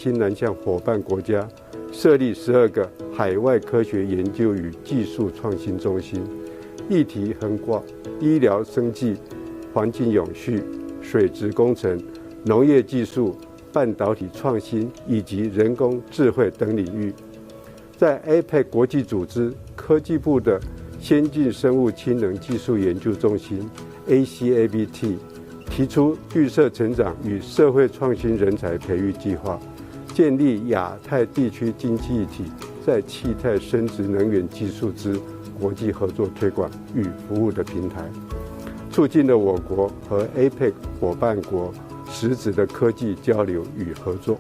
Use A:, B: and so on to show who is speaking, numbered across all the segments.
A: 新南向伙伴国家设立12个海外科学研究与技术创新中心，议题横跨医疗生技、环境永续、水质工程、农业技术、半导体创新以及人工智慧等领域。在 APEC 国际组织科技部的先进生物氢能技术研究中心 ACABT 提出绿色成长与社会创新人才培育计划，建立亚太地区经济体在气态生质能源技术之国际合作推广与服务的平台，促进了我国和 APEC 伙伴国实质的科技交流与合作。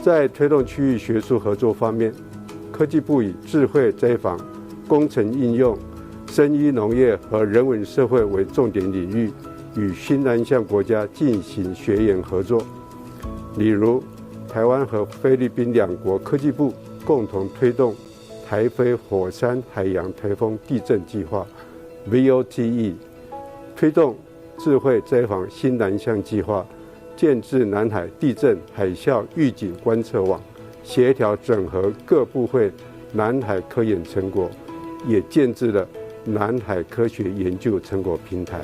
A: 在推动区域学术合作方面，科技部以智慧灾防、工程应用、生医农业和人文社会为重点领域，与新南向国家进行学研合作。例如，台湾和菲律宾两国科技部共同推动台菲火山海洋台风地震计划 VOTE， 推动智慧灾防新南向计划，建制南海地震海啸预警观测网，协调整合各部会南海科研成果，也建制了南海科学研究成果平台。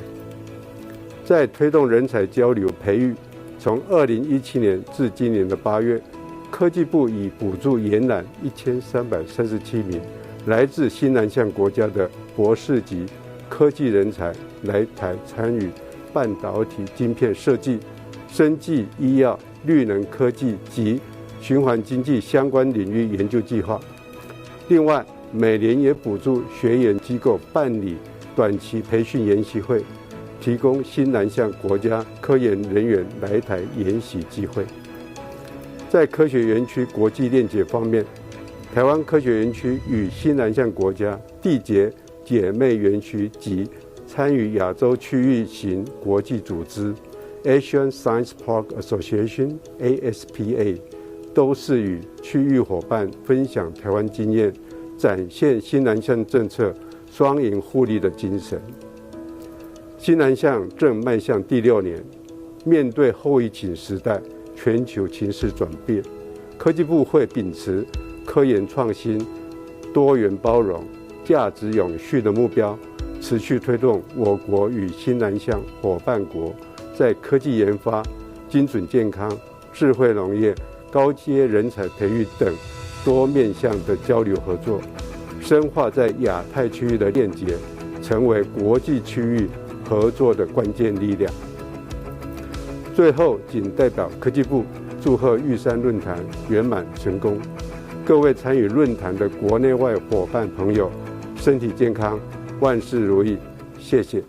A: 在推动人才交流培育，从2017年至今年的8月，科技部已补助延揽1337名来自新南向国家的博士级科技人才来台参与半导体晶片设计、生技医药、绿能科技及循环经济相关领域研究计划。另外，每年也补助学研机构办理短期培训研习会，提供新南向国家科研人员来台研习机会。在科学园区国际链接方面，台湾科学园区与新南向国家缔结姐妹园区及参与亚洲区域型国际组织 Asian Science Park Association ASPA， 都是与区域伙伴分享台湾经验，展现新南向政策双赢互利的精神。新南向正迈向第6年，面对后疫情时代，全球情势转变，科技部会秉持科研创新、多元包容、价值永续的目标，持续推动我国与新南向伙伴国在科技研发、精准健康、智慧农业、高阶人才培育等多面向的交流合作，深化在亚太区域的链接，成为国际区域合作的关键力量。最后，仅代表科技部祝贺玉山论坛圆满成功，各位参与论坛的国内外伙伴朋友，身体健康，万事如意，谢谢。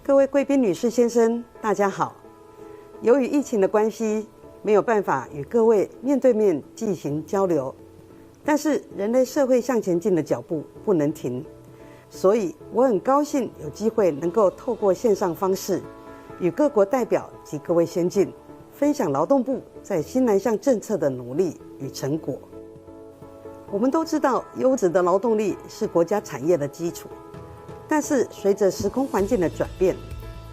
B: 各位贵宾、女士、先生，大家好。由于疫情的关系，没有办法与各位面对面进行交流，但是人类社会向前进的脚步不能停，所以我很高兴有机会能够透过线上方式，与各国代表及各位先进分享劳动部在新南向政策的努力与成果。我们都知道，优质的劳动力是国家产业的基础。但是随着时空环境的转变，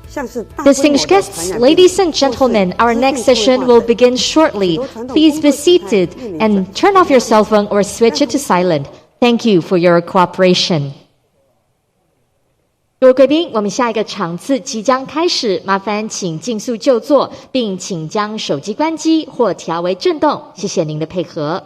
B: 像是大规模的
C: Distinguished guests, ladies and gentlemen, our next session will begin shortly. Please be seated and turn off your cell phone or switch it to silent. Thank you for your cooperation. 各位贵宾，我们下一个场次即将开始，麻烦请尽速就座，并请将手机关机或调为震动。谢谢您的配合。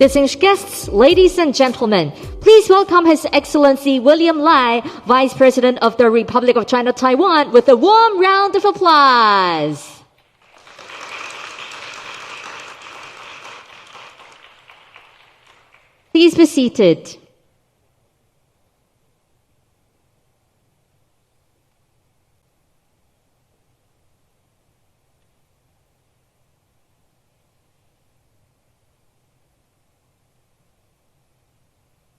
C: Distinguished guests, ladies and gentlemen, please welcome His Excellency William Lai, Vice President of the Republic of China, Taiwan, with a warm round of applause. Please be seated.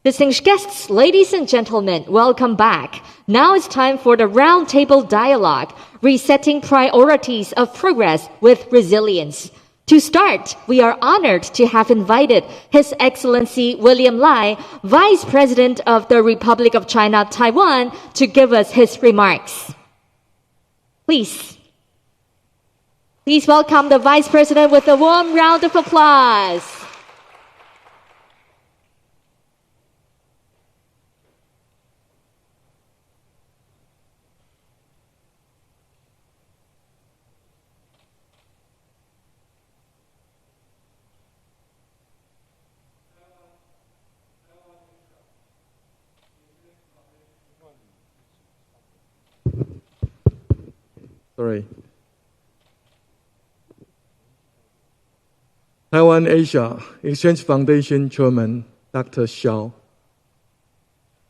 C: Distinguished guests, ladies and gentlemen, welcome back. Now it's time for the roundtable dialogue, resetting priorities of progress with resilience. To start, we are honored to have invited His Excellency William Lai, Vice President of the Republic of China, Taiwan, to give us his remarks. Please welcome the Vice President with a warm round of applause.
D: Taiwan Asia Exchange Foundation Chairman Dr. Xiao,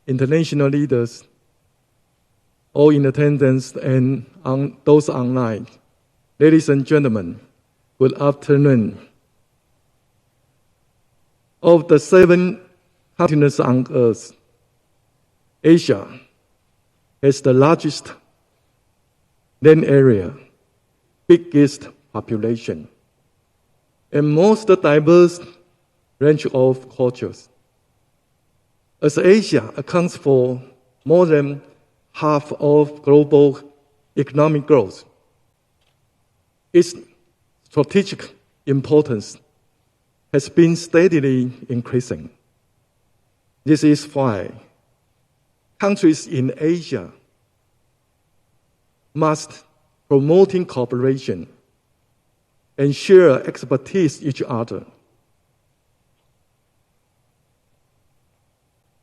D: international leaders, all in attendance and those online, ladies and gentlemen, good afternoon. Of the 7 continents on Earth, Asia has the largest land area, biggest population, and most diverse range of cultures. As Asia accounts for more than half of global economic growth, its strategic importance has been steadily increasing. This is why countries in Asia must promoting cooperation and share expertise each other.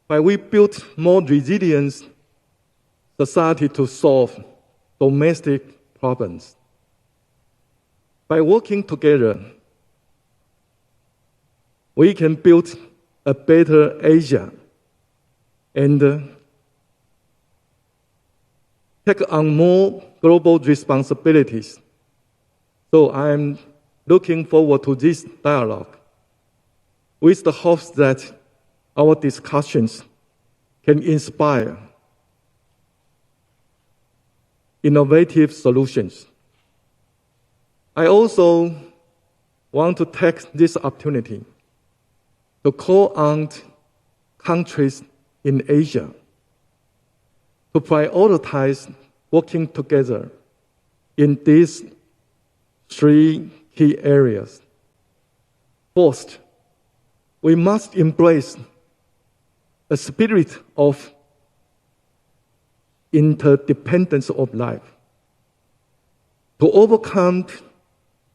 D: While we build more resilient society to solve domestic problems, by working together, we can build a better Asia and take on more global responsibilities. So I'm looking forward to this dialogue with the hopes that our discussions can inspire innovative solutions. I also want to take this opportunity to call on countries in Asia to prioritize working together in these 3 key areas. First, we must embrace a spirit of interdependence of life to overcome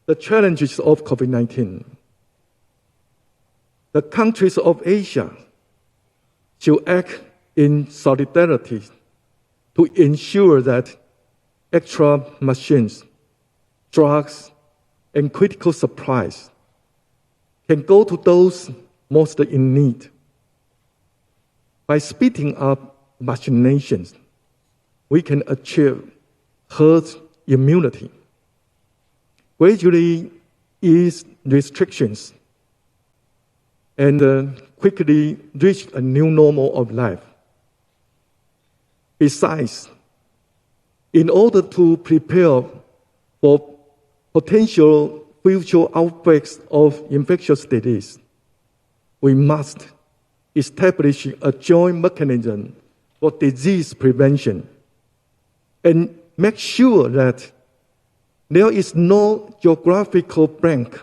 D: the challenges of COVID-19. The countries of Asia should act in solidarity to ensure that extra machines, drugs, and critical supplies can go to those most in need. By speeding up vaccinations, we can achieve herd immunity, gradually ease restrictions, and quickly reach a new normal of life. Besides, in order to prepare for potential future outbreaks of infectious disease, we must establish a joint mechanism for disease prevention and make sure that there is no geographical blank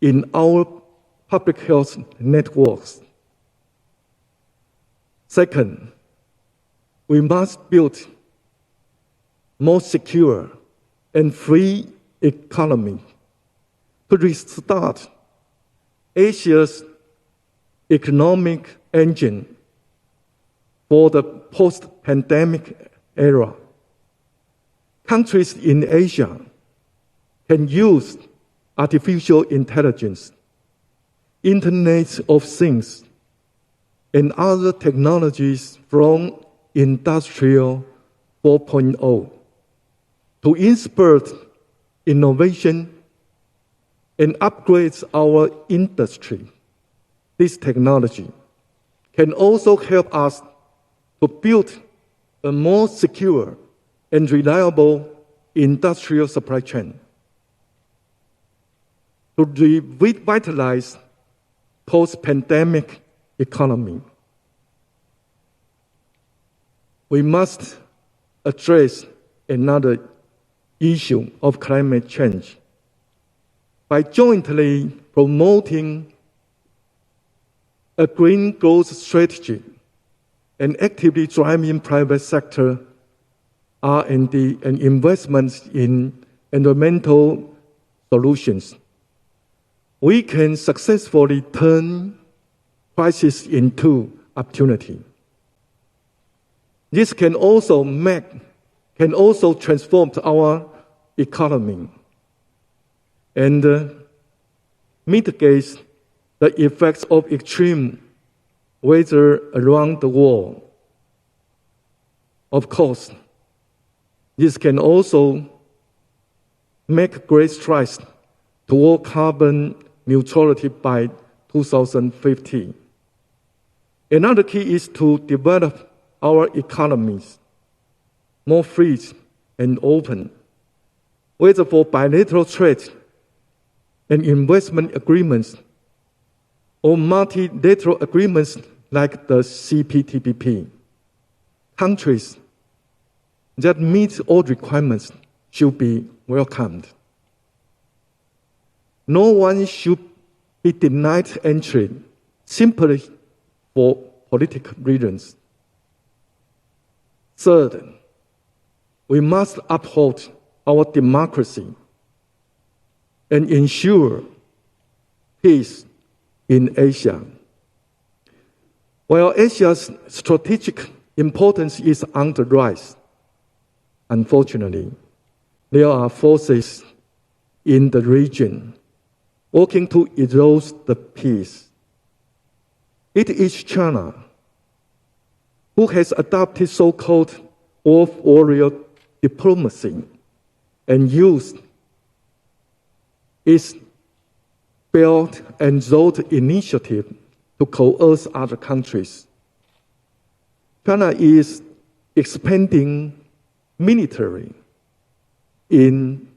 D: in our public health networks. Second, we must build more secure and free economy to restart Asia's economic engine for the post-pandemic era. Countries in Asia can use artificial intelligence, Internet of Things, and other technologies from Industrial 4.0 to inspire innovation and upgrade our industry. This technology can also help us to build a more secure and reliable industrial supply chain, to revitalize post-pandemic economy. We must address another issue of climate change by jointly promoting a green growth strategy and actively driving private sector R&D and investments in environmental solutions. We can successfully turn crisis into opportunity. This can also transform our economy and mitigate the effects of extreme weather around the world. Of course, this can also make great strides toward carbon neutrality by 2050. Another key is to develop our economies more free and open, whether for bilateral trade and investment agreements or multilateral agreements like the CPTPP. Countries that meet all requirements should be welcomed. No one should be denied entry simply for political reasons. Third, we must uphold our democracy and ensure peace in Asia. While Asia's strategic importance is on the rise, unfortunately, there are forces in the region working to erode the peace. It is China who has adopted so-called wolf warrior diplomacy and used its Belt and Road Initiative to coerce other countries. China is expanding military in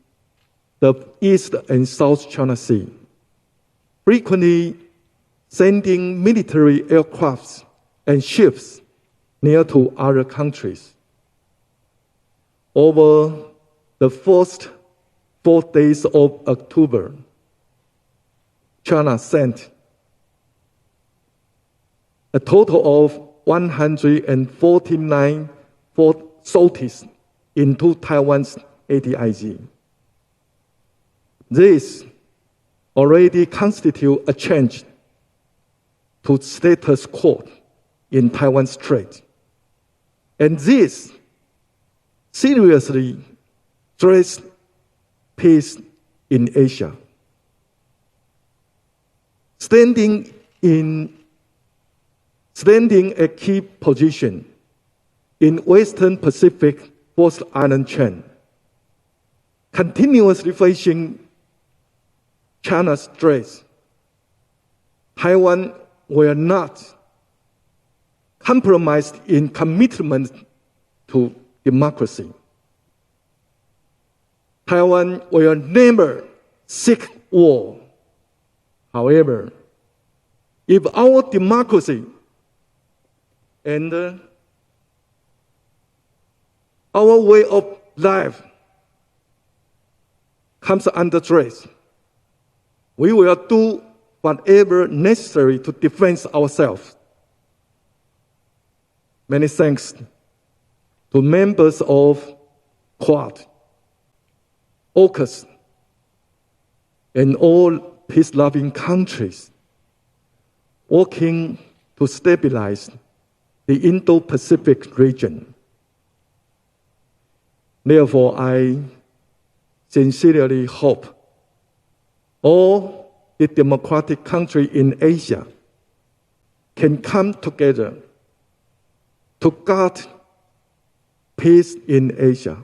D: the East and South China Sea, frequently sending military aircrafts and ships near to other countries. Over the first 4 days of October, China sent a total of 149 sorties into Taiwan's ADIZ. This already constitutes a change to status quo in Taiwan Strait. And this seriously threatens peace in Asia. Standing a key position in Western Pacific Fourth Island Chain, continuously facing China's threats, Taiwan will not compromise in commitment to democracy. Taiwan will never seek war. However, if our democracy and our way of life comes under threat, we will do whatever necessary to defend ourselves. Many thanks to members of Quad, AUKUS, and all peace-loving countries working to stabilize the Indo-Pacific region. Therefore, I sincerely hope all the democratic countries in Asia can come together to guard peace in Asia.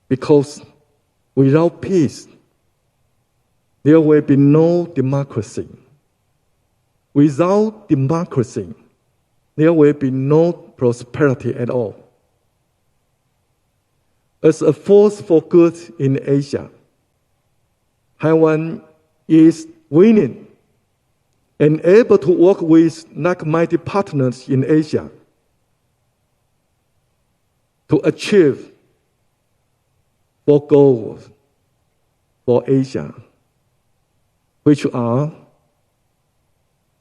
D: Because without peace, there will be no democracy. Without democracy, there will be no prosperity at all. As a force for good in Asia, Taiwan is willing and able to work with like-minded partners in Asia to achieve four goals for Asia, which are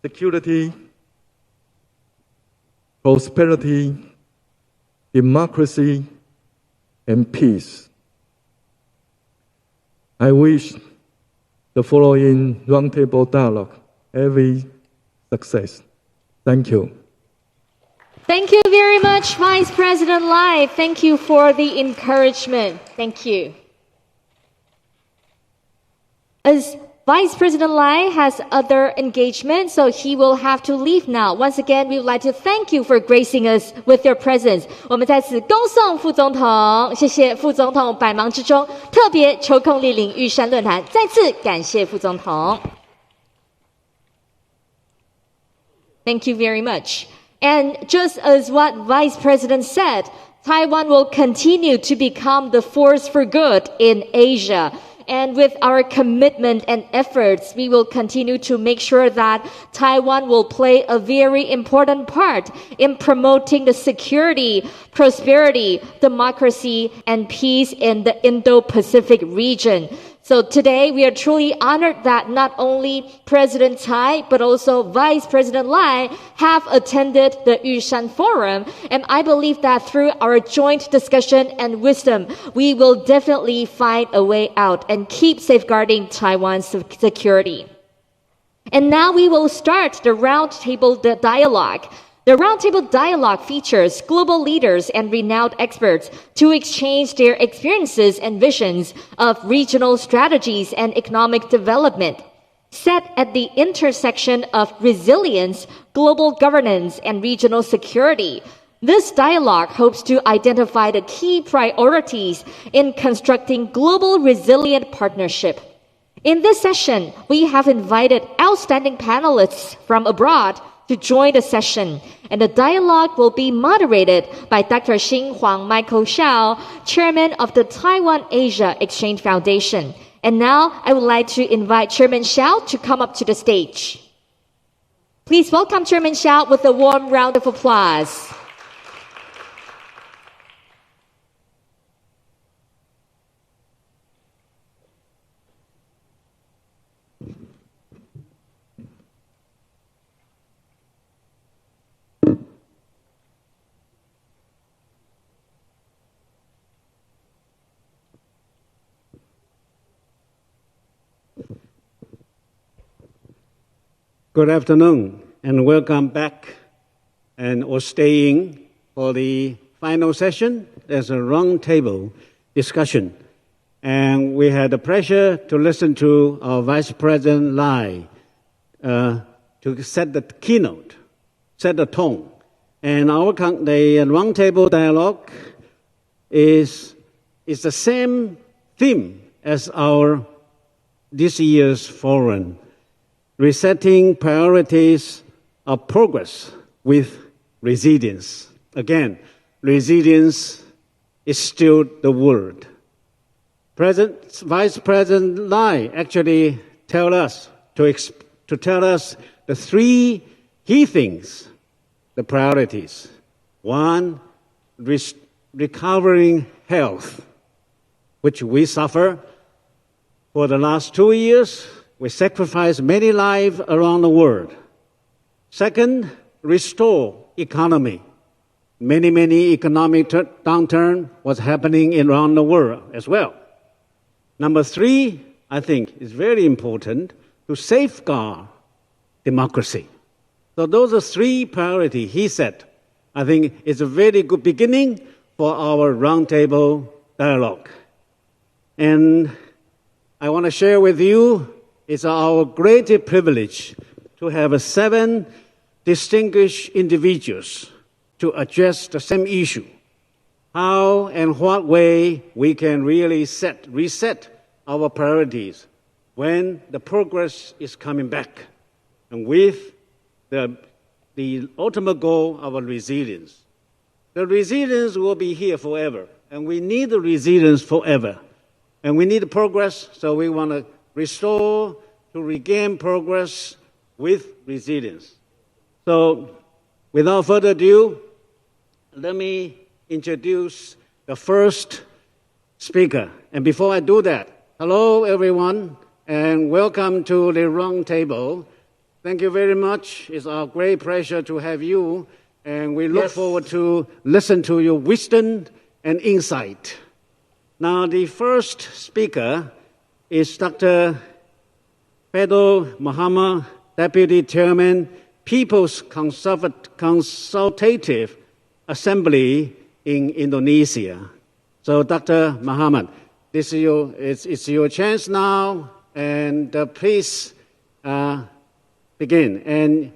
D: security, prosperity, democracy, and peace. I wish the following roundtable dialogue every success. Thank you.
C: Thank you very much, Vice President Lai. Thank you for the encouragement. Thank you. As Vice President Lai has other engagements, so he will have to leave now. Once again, we would like to thank you for gracing us with your presence. 我们在此恭送副总统，谢谢副总统百忙之中特别抽空莅临玉山论坛，再次感谢副总统。Thank you very much. And just as what Vice President said, Taiwan will continue to become the force for good in Asia. And with our commitment and efforts, we will continue to make sure that Taiwan will play a very important part in promoting the security, prosperity, democracy, and peace in the Indo-Pacific region. So today we are truly honored that not only President Tsai but also Vice President Lai have attended the Yushan Forum, and I believe that through our joint discussion and wisdom, we will definitely find a way out and keep safeguarding Taiwan's security. And now we will start the roundtable dialogue. The roundtable dialogue features global leaders and renowned experts to exchange their experiences and visions of regional strategies and economic development. Set at the intersection of resilience, global governance, and regional security, this dialogue hopes to identify the key priorities in constructing global resilient partnership. In this session, we have invited outstanding panelists from abroad to join the session, and the dialogue will be moderated by Dr. Xing Huang Michael Xiao, Chairman of the Taiwan Asia Exchange Foundation. And now I would like to invite Chairman Xiao to come up to the stage. Please welcome Chairman Xiao with a warm round of applause.
E: Good afternoon and welcome back or staying for the final session. There's a roundtable discussion. And we had the pleasure to listen to our Vice President Lai to set the keynote, set the tone. And the roundtable dialogue is the same theme as our this year's forum. Resetting priorities of progress with resilience. Again, resilience is still the word. Vice President Lai actually tell us the three key things, the priorities. One, recovering health, which we suffer for the last 2 years. We sacrificed many lives around the world. Second, restore economy. Many economic downturn was happening around the world as well. Number three, I think, is very important to safeguard democracy. So those are three priorities he said. I think it's a very good beginning for our roundtable dialogue. And I want to share with you, it's our great privilege to have 7 distinguished individuals to address the same issue. How and what way we can really reset our priorities when the progress is coming back, and with the ultimate goal of resilience. The resilience will be here forever, and we need the resilience forever. And we need progress, so we want to restore, to regain progress with resilience. So, without further ado, let me introduce the first speaker. And before I do that, hello everyone, and welcome to the round table. Thank you very much. It's our great pleasure to have you, and we look forward to listen to your wisdom and insight. Now, the first speaker is Dr. Pedro Muhammad, Deputy Chairman, People's Consultative Assembly in Indonesia. So, Dr. Muhammad, it's your chance now, and please begin. And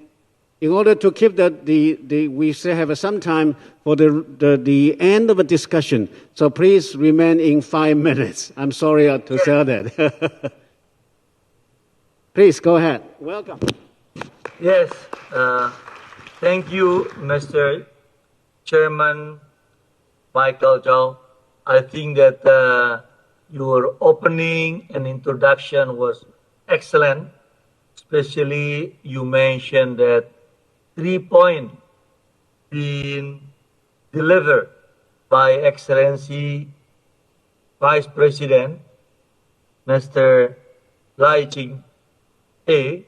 E: in order to keep we still have some time for the end of the discussion, so please remain in 5 minutes. I'm sorry to say that. Please go ahead. Welcome.
F: Yes, thank you, Mr. Chairman Michael Zhao. I think that your opening and introduction was excellent. Especially, you mentioned that 3 points being delivered by Excellency Vice President Mr. Lai Ching A.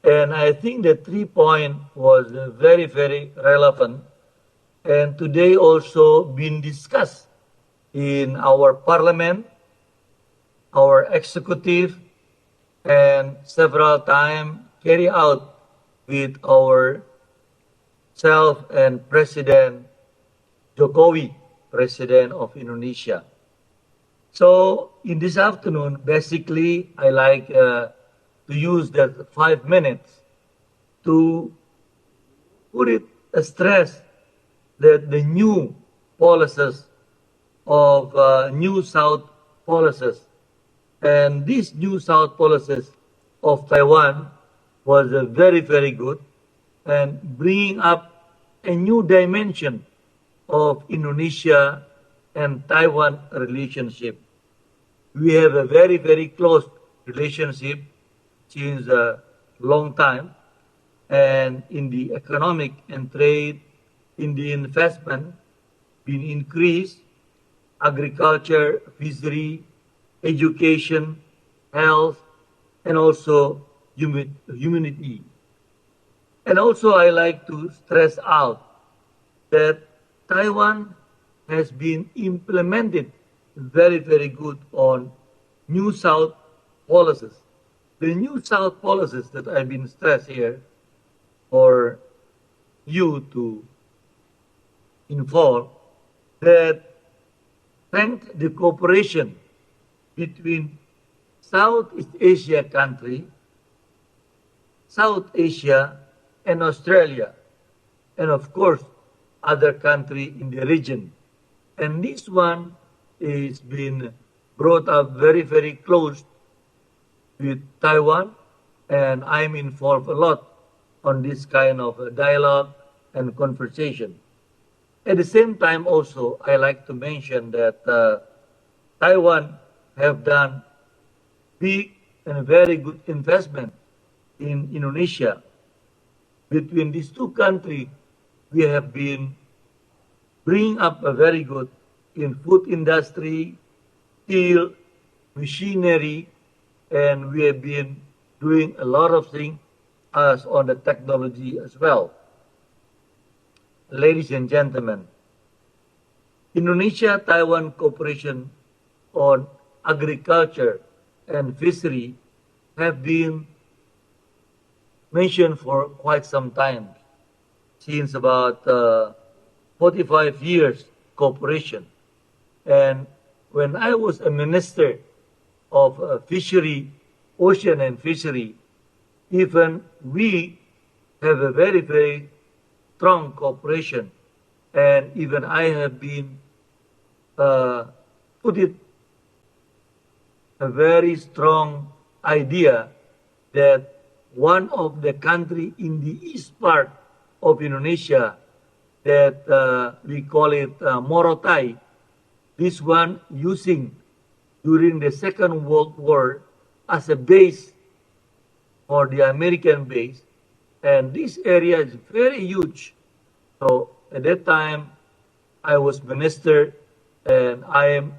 F: And I think the 3 points was very, very relevant. And today also been discussed in our parliament, our executive, and several times carry out with our self and President Jokowi, President of Indonesia. So in this afternoon, basically, I like to use that 5 minutes to put it stress that the new policies of New South policies and these New South policies of Taiwan was very, very good and bringing up a new dimension of Indonesia and Taiwan relationship. We have a very, very close relationship since a long time, and in the economic and trade, in the investment, been increased, agriculture, fishery, education, health, and also humanity. And also I like to stress out that Taiwan has been implemented very, very good on New South policies. The New South policies that I've been stressed here for you to inform that thanks the cooperation between Southeast Asia country, South Asia, and Australia, and of course, other country in the region. And this one is been brought up very, very close with Taiwan, and I'm involved a lot on this kind of dialogue and conversation. At the same time also, I like to mention that Taiwan have done big and very good investment in Indonesia. Between these two countries, we have been bringing up a very good in food industry, steel, machinery, and we have been doing a lot of things as on the technology as well. Ladies and gentlemen, Indonesia-Taiwan cooperation on agriculture and fishery have been mentioned for quite some time, since about 45 years cooperation. And when I was a minister of fishery, ocean and fishery, even we have a very, very strong cooperation. And even I have been put it a very strong idea that one of the country in the east part of Indonesia that we call it Morotai, this one using during the Second World War as a base for the American base, and this area is very huge. So at that time, I was minister, and I am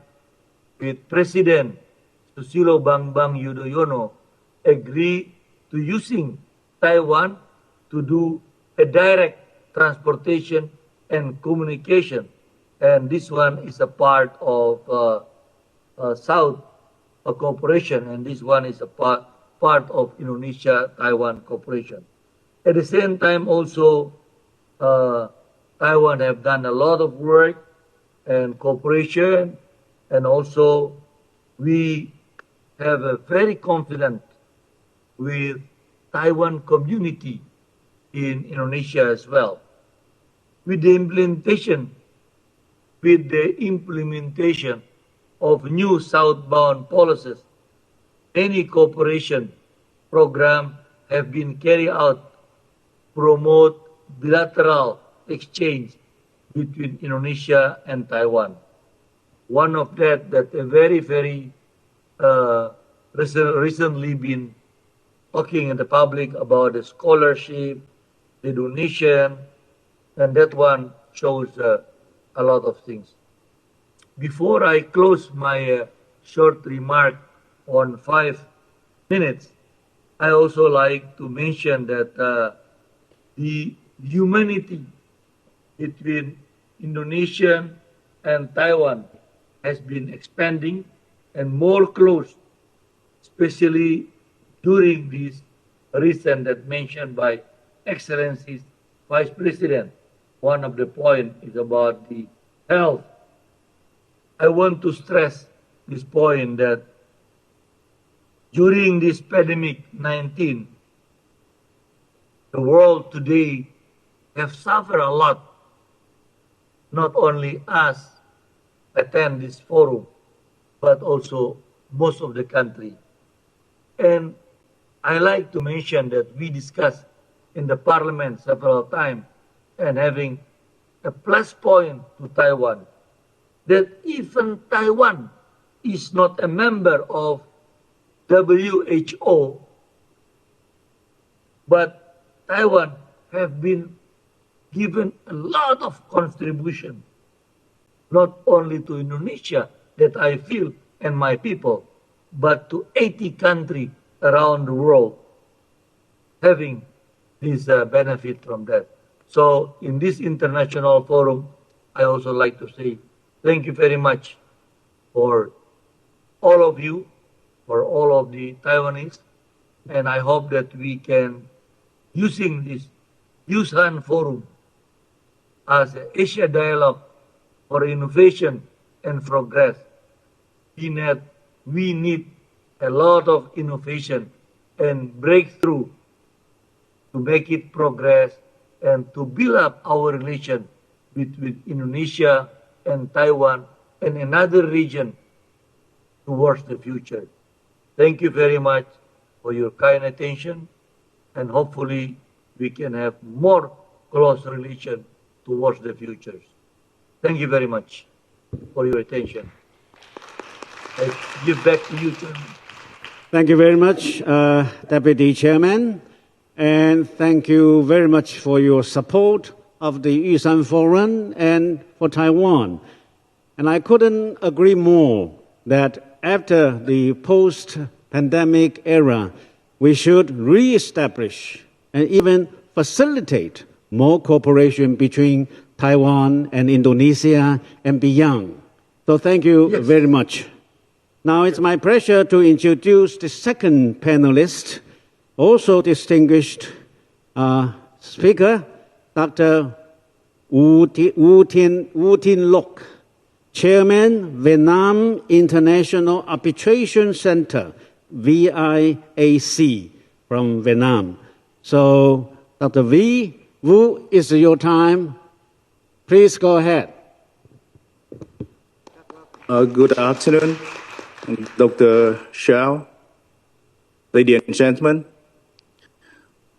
F: with President Susilo Bambang Yudhoyono agree to using Taiwan to do a direct transportation and communication, and this one is a part of South cooperation, and this one is a part of Indonesia-Taiwan cooperation. At the same time, also Taiwan have done a lot of work and cooperation, and also we have a very confident with Taiwan community in Indonesia as well. With the implementation of new southbound policies, many cooperation programs have been carried out to promote bilateral exchange between Indonesia and Taiwan. One of that a very, very recently been talking in the public about the scholarship, the donation, and that one shows a lot of things. Before I close my short remark on 5 minutes, I also like to mention that the humanity between Indonesia and Taiwan has been expanding and more close, especially during this recent that mentioned by Excellency's Vice President. One of the points is about the health. I want to stress this point that during this pandemic 19, the world today have suffered a lot. Not only us attend this forum, but also most of the country. And I like to mention that we discussed in the parliament several times and having a plus point to Taiwan, that even Taiwan is not a member of WHO, but Taiwan have been given a lot of contribution, not only to Indonesia that I feel and my people, but to 80 countries around the world having this benefit from that. So in this international forum, I also like to say thank you very much for all of you, for all of the Taiwanese, and I hope that we can, using this Yusan Forum as an Asia Dialogue for Innovation and Progress, we need a lot of innovation and breakthrough to make it progress and to build up our relation between Indonesia and Taiwan and another region towards the future. Thank you very much for your kind attention, and hopefully we can have more close relation towards the future. Thank you very much for your attention. I give back to you, Chairman.
E: Thank you very much, Deputy Chairman, and thank you very much for your support of the Yusan Forum and for Taiwan. And I couldn't agree more that after the post-pandemic era, we should re-establish and even facilitate more cooperation between Taiwan and Indonesia and beyond. So thank you very much. Now it's my pleasure to introduce the second panelist, also distinguished speaker, Dr. Wu Tin Loc, Chairman, Vietnam International Arbitration Center, VIAC, from Vietnam. So, Dr. Wu, it's your time. Please go ahead.
G: Good afternoon, Dr. Shao, ladies and gentlemen.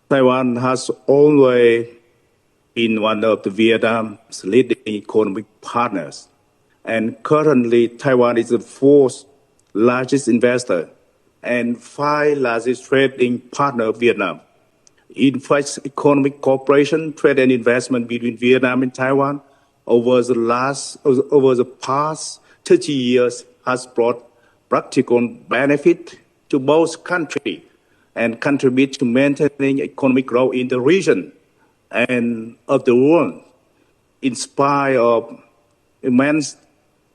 G: Taiwan has always been one of the Vietnam's leading economic partners. And currently, Taiwan is the fourth largest investor and fifth largest trading partner of Vietnam. In fact, economic cooperation, trade and investment between Vietnam and Taiwan over the past 30 years has brought practical benefit to both countries and contribute to maintaining economic growth in the region and of the world. In spite of immense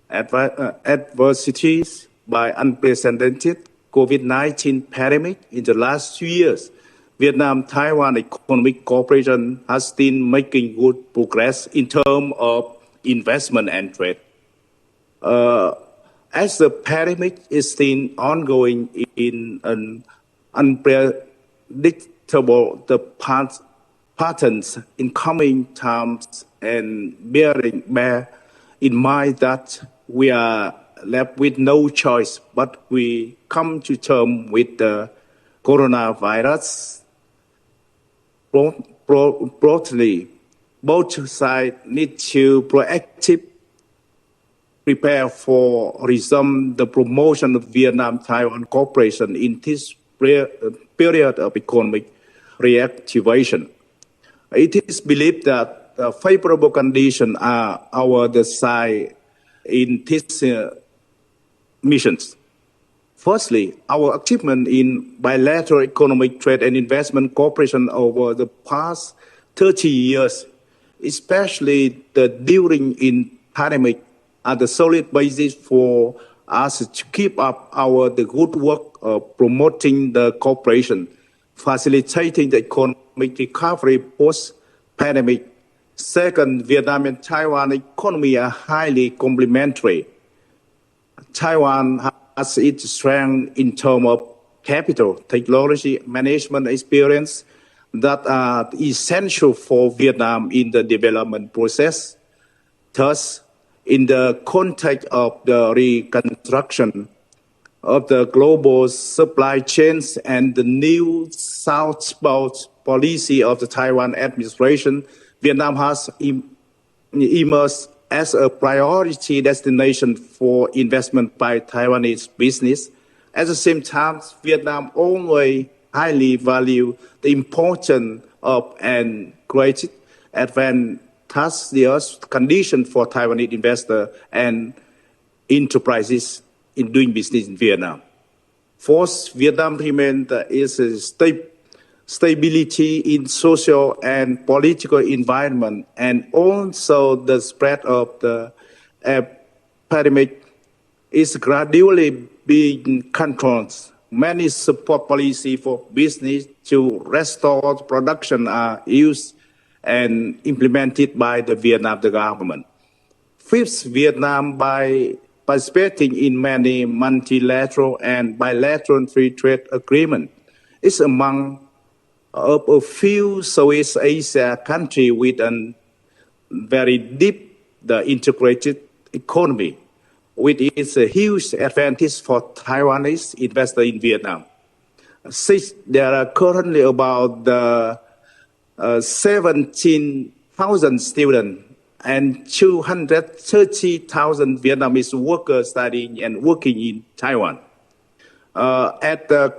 G: adversities by unprecedented COVID-19 pandemic in the last 2 years, Vietnam-Taiwan economic cooperation has been making good progress in terms of investment and trade. As the pandemic is still ongoing in an unpredictable patterns in coming times, and bear in mind that we are left with no choice but we come to terms with the coronavirus broadly. Both sides need to proactively prepare for resume the promotion of Vietnam-Taiwan cooperation in this period of economic reactivation. It is believed that favorable conditions are our side in these missions. Firstly, our achievement in bilateral economic trade and investment cooperation over the past 30 years, especially during the pandemic, are the solid basis for us to keep up the good work of promoting the cooperation, facilitating the economic recovery post-pandemic. Second, Vietnam and Taiwan economy are highly complementary. Taiwan has its strength in terms of capital, technology, management experience that are essential for Vietnam in the development process. Thus, in the context of the reconstruction of the global supply chains and the new southbound policy of the Taiwan administration, Vietnam has emerged as a priority destination for investment by Taiwanese business. At the same time, Vietnam always highly value the importance of and created advantageous conditions for Taiwanese investors and enterprises in doing business in Vietnam. Fourth, Vietnam remains stability in social and political environment, and also the spread of the epidemic is gradually being controlled. Many support policy for business to restore production are used and implemented by the Vietnam government. Fifth, Vietnam, by participating in many multilateral and bilateral free trade agreements, is among of a few Southeast Asia countries with a very deep integrated economy, which is a huge advantage for Taiwanese investors in Vietnam. Six, there are currently about 17,000 students and 230,000 Vietnamese workers studying and working in Taiwan. At the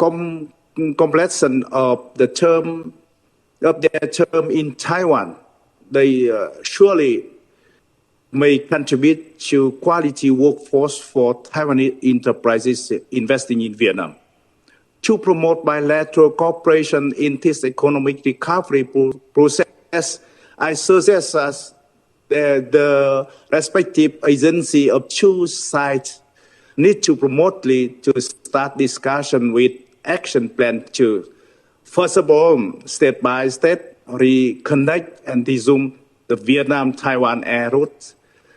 G: completion of their term in Taiwan, they surely may contribute to quality workforce for Taiwanese enterprises investing in Vietnam. To promote bilateral cooperation in this economic recovery process, I suggest that the respective agency of two sides need to promotely to start discussion with action plan to, first of all, step by step, reconnect and resume the Vietnam-Taiwan air route.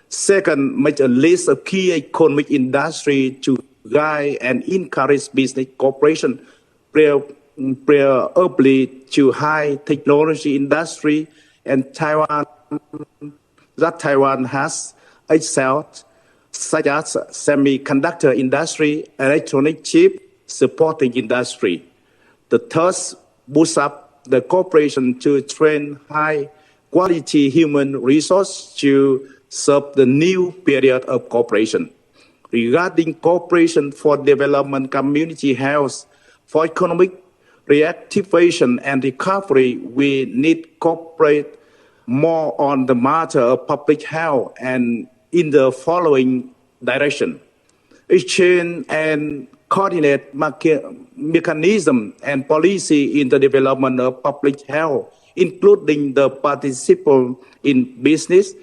G: Second, make a list of key economic industry to guide and encourage business cooperation, preferably to high technology industry and Taiwan has excelled, such as semiconductor industry, electronic chip, supporting industry. The third, boost up the cooperation to train high-quality human resources to serve the new period of cooperation. Regarding cooperation for development, community health, for economic reactivation and recovery, we need cooperate more on the matter of public health and in the following direction. Exchange and coordinate mechanism and policy in the development of public health, including the participation in business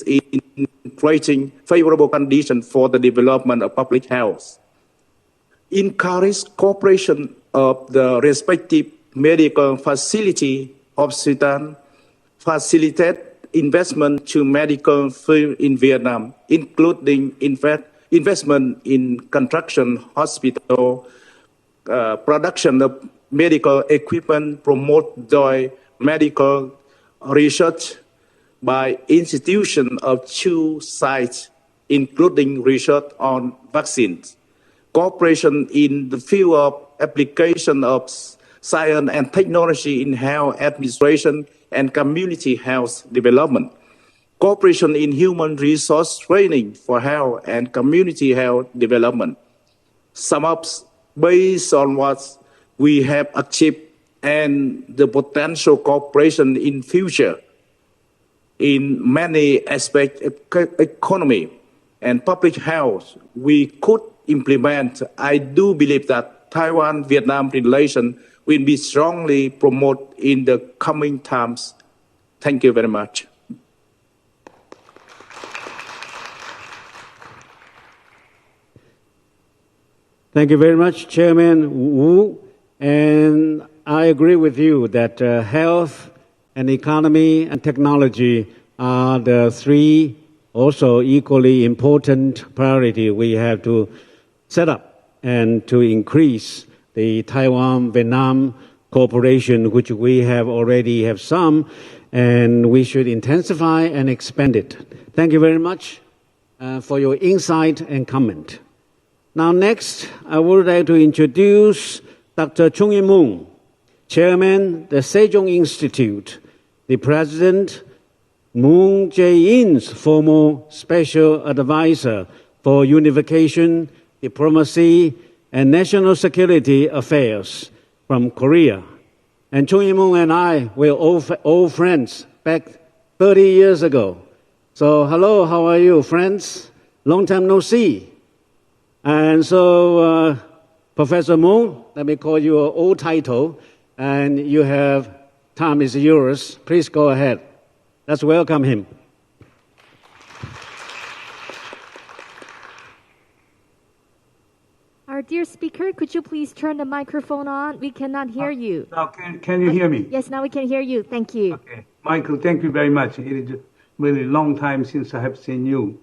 G: in creating favorable conditions for the development of public health. Encourage cooperation of the respective medical facility, hospital, facilitate investment to medical field in Vietnam, including investment in construction, hospital, production of medical equipment, promote joint medical research by institutions of two sides, including research on vaccines. Cooperation in the field of application of science and technology in health administration and community health development. Cooperation in human resource training for health and community health development. Sum up based on what we have achieved and the potential cooperation in future in many aspects of economy and public health we could implement. I do believe that Taiwan-Vietnam relations will be strongly promoted in the coming times. Thank you very much.
E: Thank you very much, Chairman Wu. And I agree with you that health and economy and technology are the three also equally important priority we have to set up and to increase the Taiwan-Vietnam cooperation, which we have already have some, and we should intensify and expand it. Thank you very much for your insight and comment. Now next, I would like to introduce Dr. Chung Yee-moon, Chairman, the Sejong Institute, the President, Moon Jae-in's former Special Advisor for Unification, Diplomacy, and National Security Affairs from Korea. And Chung Yee-moon and I were old friends back 30 years ago. So hello, how are you, friends? Long time no see. And so, Professor Moon, let me call you an old title, and you have, time is yours. Please go ahead. Let's welcome him.
C: Our dear speaker, could you please turn the microphone on? We cannot hear you.
H: Now, can you hear me?
C: Yes, now we can hear you. Thank you.
H: Okay. Michael, thank you very much. It is a really long time since I have seen you.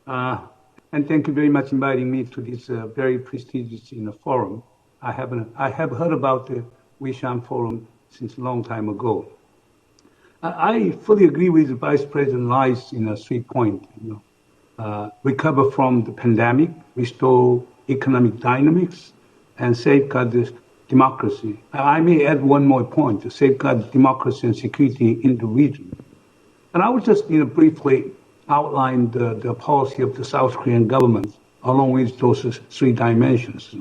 H: And thank you very much for inviting me to this very prestigious forum. I have heard about the Wishan Forum since a long time ago. I fully agree with Vice President Lai's 3 points. Recover from the pandemic, restore economic dynamics, and safeguard the democracy. I may add one more point, to safeguard democracy and security in the region. And I will just briefly outline the policy of the South Korean government along with those 3 dimensions.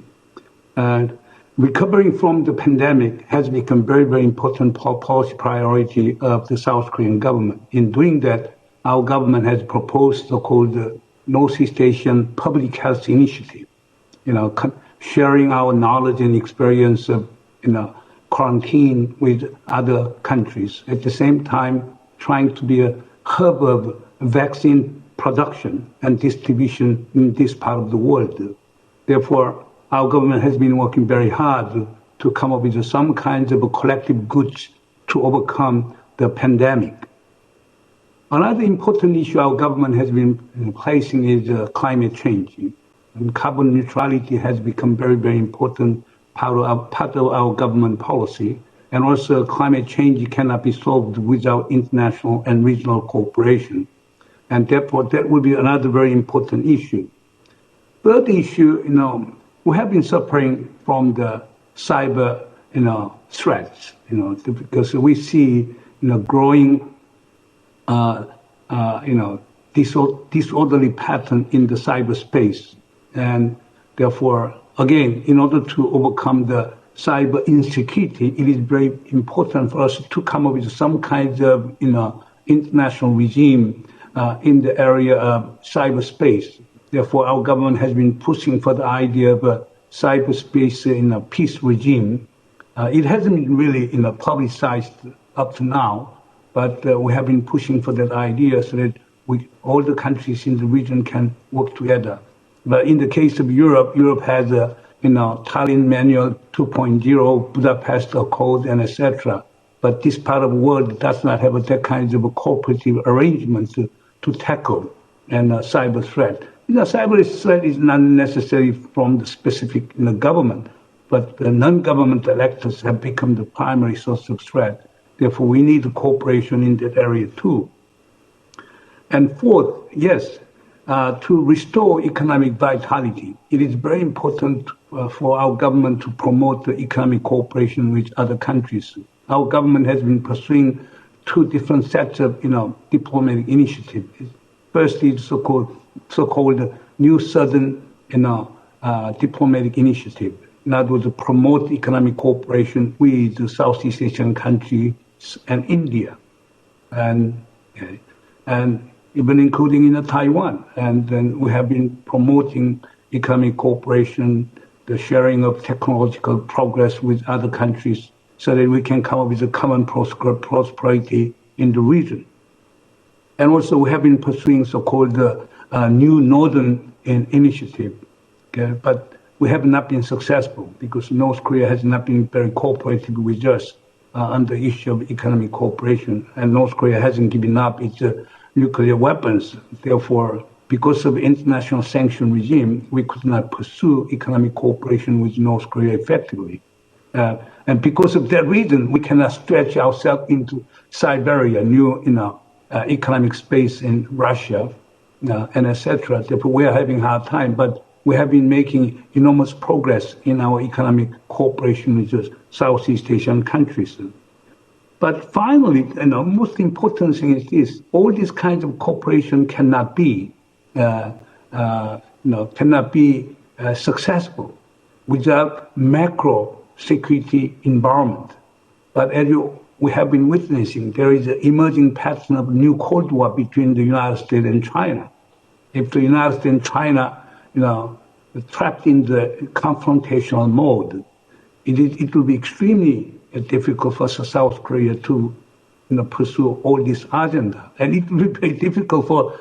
H: Recovering from the pandemic has become very, very important policy priority of the South Korean government. In doing that, our government has proposed so-called Northeast Asian Public Health Initiative, sharing our knowledge and experience of quarantine with other countries. At the same time, trying to be a hub of vaccine production and distribution in this part of the world. Therefore, our government has been working very hard to come up with some kinds of collective goods to overcome the pandemic. Another important issue our government has been placing is climate change. And carbon neutrality has become very, very important part of our government policy. And also climate change cannot be solved without international and regional cooperation. And therefore, that will be another very important issue. Third issue, we have been suffering from the cyber, threats, because we see, growing, disorderly pattern in the cyberspace. And therefore, again, in order to overcome the cyber insecurity, it is very important for us to come up with some kind of, international regime in the area of cyberspace. Therefore, our government has been pushing for the idea of a cyberspace in a peace regime. It hasn't been really, publicized up to now, but we have been pushing for that idea so that all the countries in the region can work together. But in the case of Europe, Europe has a, Tallinn Manual 2.0, Budapest Accord, and etc. But this part of the world does not have that kind of a cooperative arrangement to tackle cyber threat. Cyber threat is not necessarily from the specific government, but the non-governmental actors have become the primary source of threat. Therefore, we need cooperation in that area too. And fourth, yes, to restore economic vitality, it is very important for our government to promote the economic cooperation with other countries. Our government has been pursuing two different sets of, diplomatic initiatives. First is so-called New Southern, diplomatic initiative. In other words, to promote economic cooperation with the Southeast Asian countries and India, and even including in Taiwan. And then we have been promoting economic cooperation, the sharing of technological progress with other countries, so that we can come up with a common prosperity in the region. And also we have been pursuing so-called New Northern Initiative, okay? But we have not been successful because North Korea has not been very cooperative with us on the issue of economic cooperation, and North Korea hasn't given up its nuclear weapons. Therefore, because of international sanction regime, we could not pursue economic cooperation with North Korea effectively. And because of that reason, we cannot stretch ourselves into Siberia, new economic space in Russia, and etc. Therefore, we are having a hard time, but we have been making enormous progress in our economic cooperation with the Southeast Asian countries. But finally, most important thing is this: all these kinds of cooperation cannot be, successful without macro security environment. But as we have been witnessing, there is an emerging pattern of new Cold War between the United States and China. If the United States and China, trapped in the confrontational mode, it will be extremely difficult for South Korea to, pursue all this agenda, and it will be very difficult for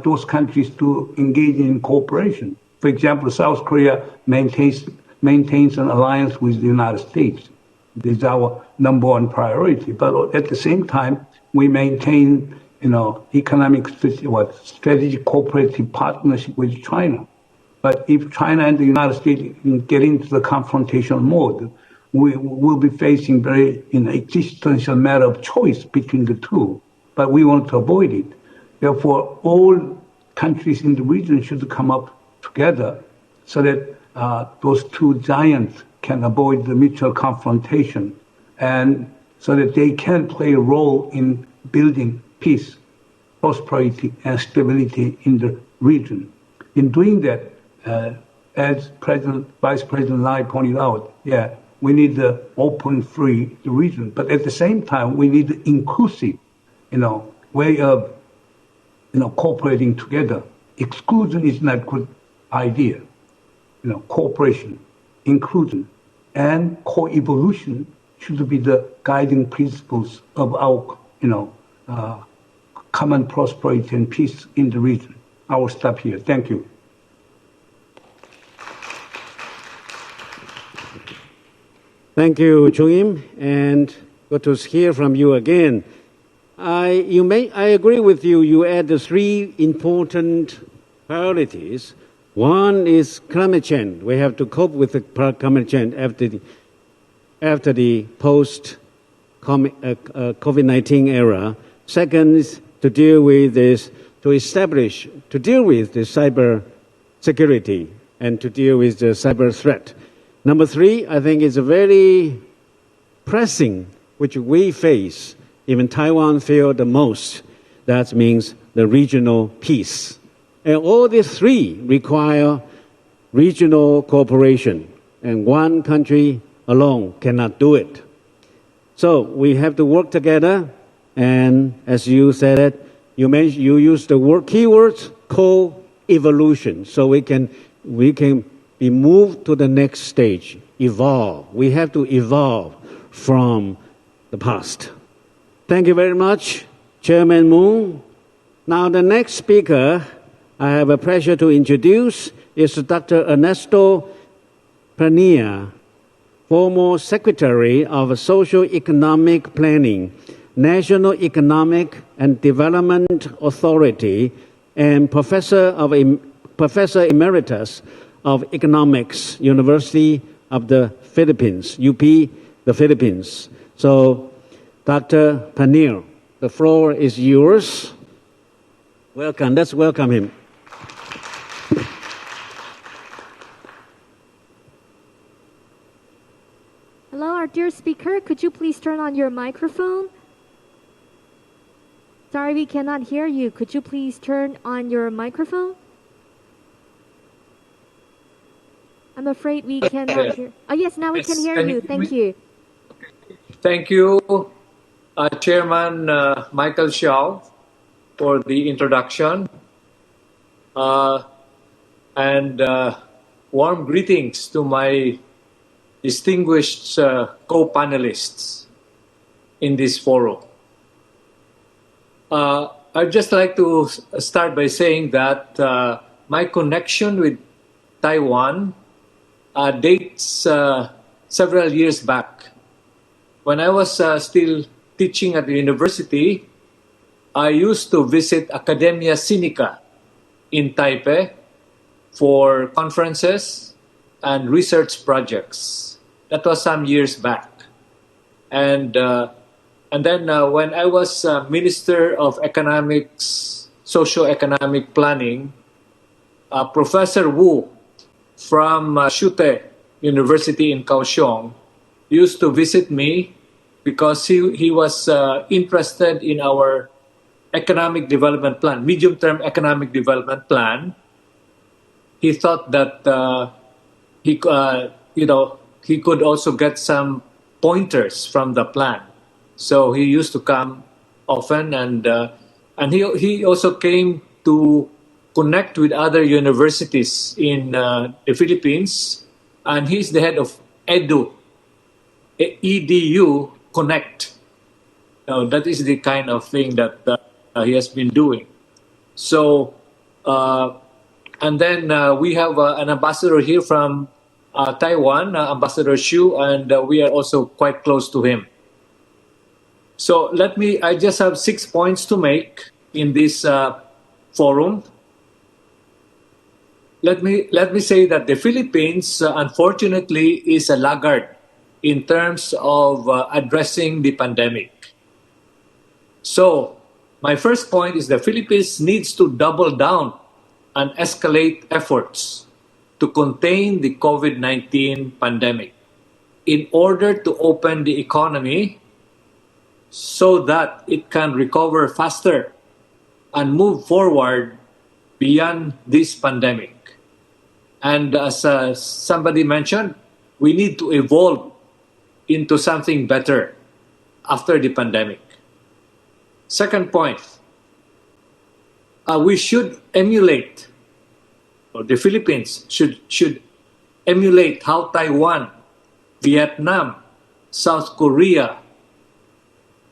H: those countries to engage in cooperation. For example, South Korea maintains an alliance with the United States. This is our number one priority. But at the same time, we maintain, economic strategic cooperative partnership with China. But if China and the United States get into the confrontation mode, we will be facing very existential matter of choice between the two. But we want to avoid it. Therefore, all countries in the region should come up together so that those two giants can avoid the mutual confrontation, and so that they can play a role in building peace, prosperity, and stability in the region. In doing that, as Vice President Lai pointed out, we need the open, free the region, but at the same time, we need the inclusive, way of, cooperating together. Exclusion is not a good idea. Cooperation, inclusion, and co-evolution should be the guiding principles of our, common prosperity and peace in the region. I will stop here. Thank you.
E: Thank you, Chung Im. And Good to hear from you again. I agree with you. You add the three important priorities. One is climate change. We have to cope with the climate change after the post-COVID-19 era. Second is to deal with the cyber security and to deal with the cyber threat. Number three, I think is a very pressing, which we face, even Taiwan feel the most. That means the regional peace. And all these three require regional cooperation, and one country alone cannot do it. So we have to work together, and as you said it, you used the word keywords, co-evolution, so we can be moved to the next stage, evolve. We have to evolve from the past. Thank you very much, Chairman Moon. Now the next speaker I have a pleasure to introduce is Dr. Ernesto Pania, former Secretary of Socio-Economic Planning, National Economic and Development Authority, and Professor Emeritus of Economics, University of the Philippines, UP, the Philippines. So, Dr. Pania, the floor is yours. Welcome. Let's welcome him.
C: Hello, our dear speaker. Could you please turn on your microphone? Sorry, we cannot hear you. Could you please turn on your microphone? I'm afraid we cannot hear. Oh, yes, now we can hear you. Thank you.
I: Thank you, Chairman Michael Xiao, for the introduction. And warm greetings to my distinguished co-panelists in this forum. I'd just like to start by saying that my connection with Taiwan dates several years back. When I was still teaching at the university, I used to visit Academia Sinica in Taipei for conferences and research projects. That was some years back. And then when I was Minister of Economics, Socio-Economic Planning, Professor Wu from Shute University in Kaohsiung used to visit me because he was interested in our economic development plan, medium-term economic development plan. He thought that he could also get some pointers from the plan. So he used to come often, and he also came to connect with other universities in the Philippines, and he's the head of EDU Connect. That is the kind of thing that he has been doing. So, and then we have an ambassador here from Taiwan, Ambassador Xu, and we are also quite close to him. So I just have 6 points to make in this forum. Let me say that the Philippines, unfortunately, is a laggard in terms of addressing the pandemic. So, my first point is the Philippines needs to double down and escalate efforts to contain the COVID-19 pandemic in order to open the economy so that it can recover faster and move forward beyond this pandemic. And as somebody mentioned, we need to evolve into something better after the pandemic. Second point, we should emulate, or the Philippines should emulate how Taiwan, Vietnam, South Korea,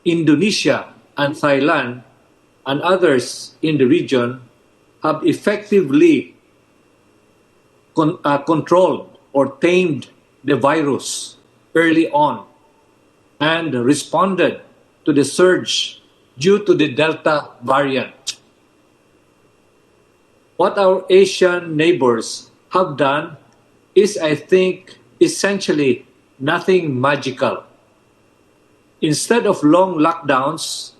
I: Indonesia, and Thailand, and others in the region have effectively controlled or tamed the virus early on. and responded to the surge due to the Delta variant. What our Asian neighbors have done is, I think, essentially nothing magical. Instead of long lockdowns,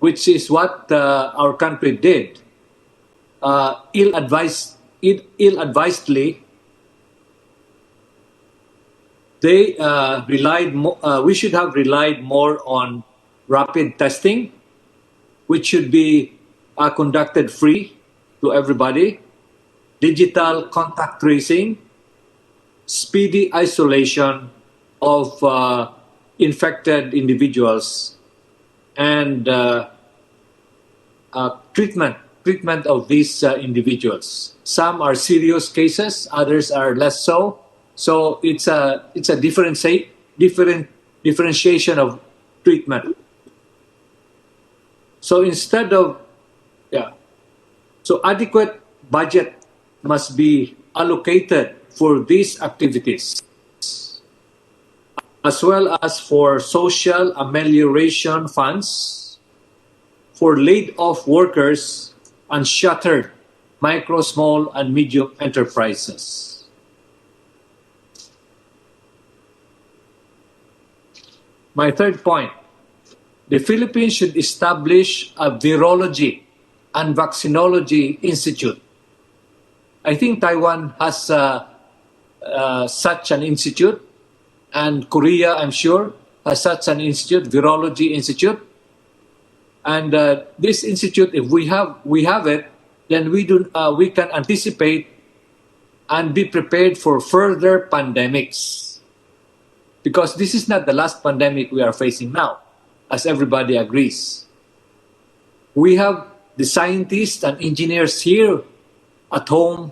I: which is what our country did, ill-advisedly, we should have relied more on rapid testing, which should be conducted free to everybody, digital contact tracing, speedy isolation of infected individuals, and treatment of these individuals. Some are serious cases, others are less so. So it's a differentiation of treatment. So instead of so adequate budget must be allocated for these activities, as well as for social amelioration funds for laid-off workers and shuttered micro, small, and medium enterprises. My third point, the Philippines should establish a Virology and Vaccinology Institute. I think Taiwan has such an institute, and Korea, I'm sure, has such an institute, Virology Institute. And this institute, if we have it, then we can anticipate and be prepared for further pandemics. Because this is not the last pandemic we are facing now, as everybody agrees. We have the scientists and engineers here at home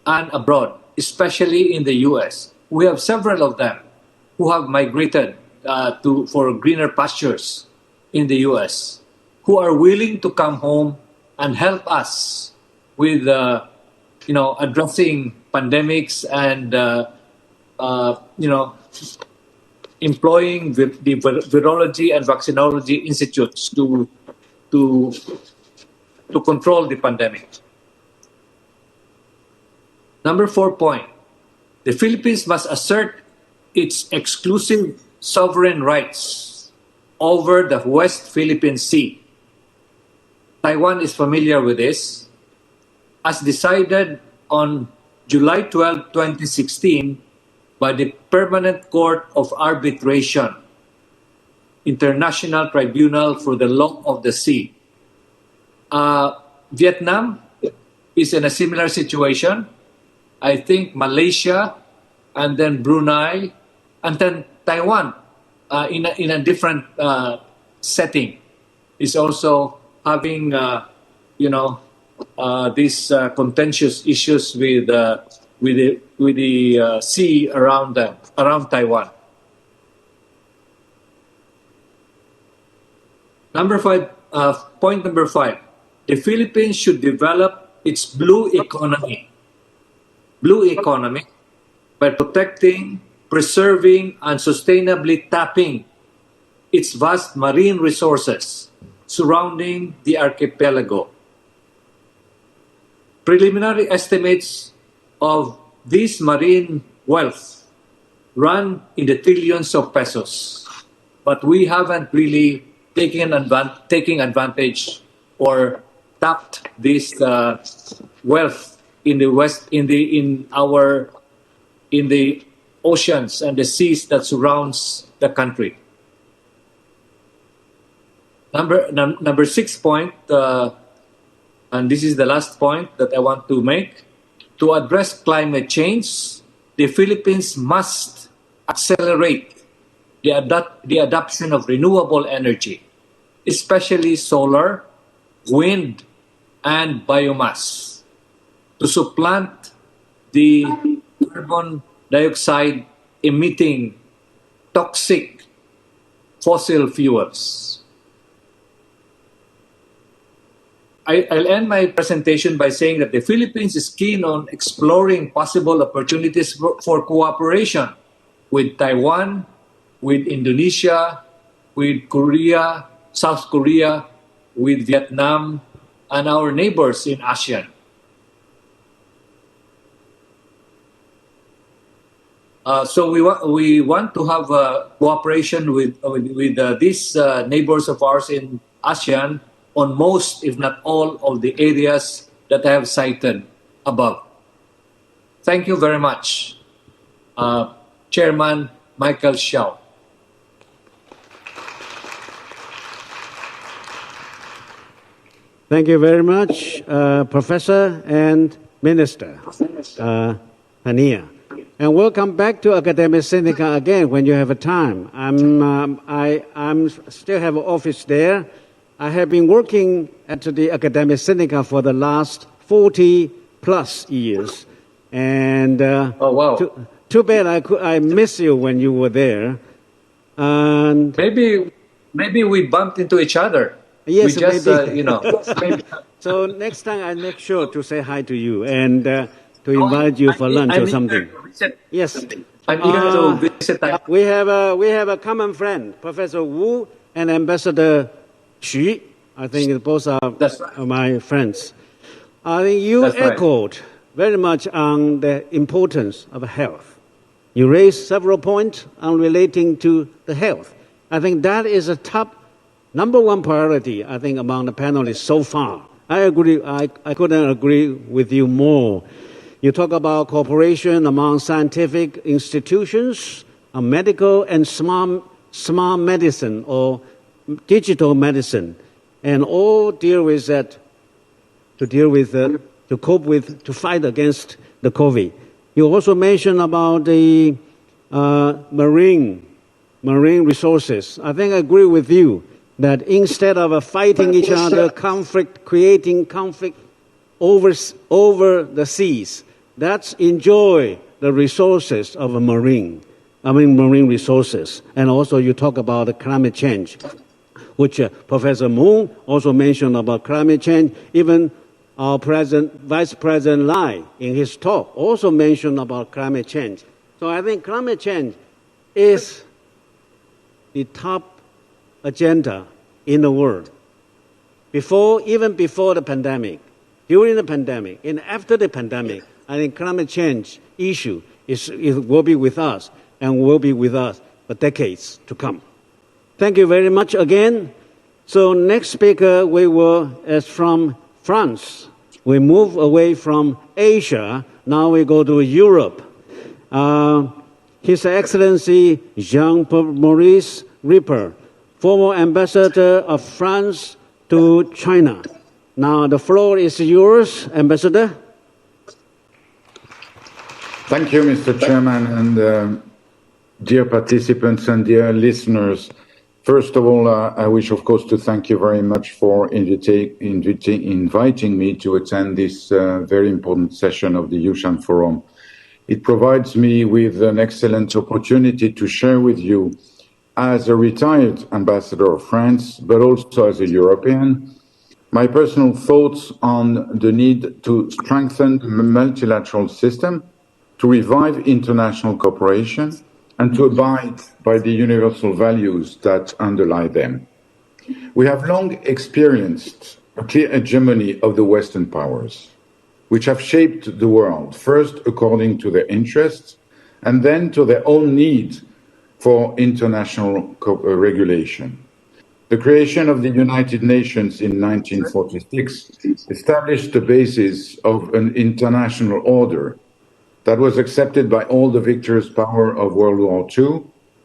I: and abroad, especially in the US. We have several of them who have migrated for greener pastures in the US, who are willing to come home and help us with addressing pandemics and employing the Virology and Vaccinology Institutes to control the pandemic. Number 4 point, the Philippines must assert its exclusive sovereign rights over the West Philippine Sea. Taiwan is familiar with this. As decided on July 12, 2016, by the Permanent Court of Arbitration, International Tribunal for the Law of the Sea. Vietnam is in a similar situation. I think Malaysia, and then Brunei, and then Taiwan, in a different setting, is also having these contentious issues with the sea around Taiwan. Point number 5, the Philippines should develop its blue economy by protecting, preserving, and sustainably tapping its vast marine resources surrounding the archipelago. Preliminary estimates of this marine wealth run in the trillions of pesos, but we haven't really taken advantage or tapped this wealth in the West, in the oceans and the seas that surrounds the country. Number 6 point, and this is the last point that I want to make. To address climate change, the Philippines must accelerate the adoption of renewable energy, especially solar, wind, and biomass, to supplant the carbon dioxide emitting toxic fossil fuels. I'll end my presentation by saying that the Philippines is keen on exploring possible opportunities for cooperation with Taiwan, with Indonesia, with Korea, South Korea, with Vietnam, and our neighbors in ASEAN. So we want to have cooperation with these neighbors of ours in ASEAN on most, if not all, of the areas that I have cited above. Thank you very much, Chairman Michael Xiao.
E: Thank you very much, Professor and Minister Pania. And welcome back to Academic Seneca again when you have a time. I'm still have an office there. I have been working at the Academic Seneca for the last 40 plus years. And
I: oh, wow.
E: Too bad I miss you when you were there. And
I: maybe we bumped into each other.
E: Yes,
I: we just,
E: maybe.
I: So
E: next time I'll make sure to say hi to you and to invite you for lunch or something. Yes.
I: I'm eager to visit.
E: We have a common friend, Professor Wu and Ambassador Xu. I think both are my friends. I think you echoed very much on the importance of health. You raised several points on relating to the health. I think that is a top number one priority, I think, among the panelists so far. I agree. I couldn't agree with you more. You talk about cooperation among scientific institutions, medical and smart medicine or digital medicine, and all deal with that to cope with, to fight against the COVID. You also mentioned about the marine resources. I think I agree with you that instead of fighting each other, creating conflict over the seas, let's enjoy the resources of marine resources. And also you talk about the climate change, which Professor Moon also mentioned about climate change. Even our Vice President Lai, in his talk, also mentioned about climate change. So I think climate change is the top agenda in the world. Even before the pandemic, during the pandemic, and after the pandemic, I think climate change issue will be with us and will be with us for decades to come. Thank you very much again. So next speaker is from France. We move away from Asia. Now we go to Europe. His Excellency Jean-Paul Maurice Ripper, former ambassador of France to China. Now the floor is yours, Ambassador.
J: Thank you, Mr. Chairman, and dear participants and dear listeners. First of all, I wish, of course, to thank you very much for inviting me to attend this very important session of the Yushan Forum. It provides me with an excellent opportunity to share with you, as a retired ambassador of France, but also as a European, my personal thoughts on the need to strengthen the multilateral system, to revive international cooperation, and to abide by the universal values that underlie them. We have long experienced a clear hegemony of the Western powers, which have shaped the world, first according to their interests, and then to their own need for international regulation. The creation of the United Nations in 1946 established the basis of an international order that was accepted by all the victorious power of World War II,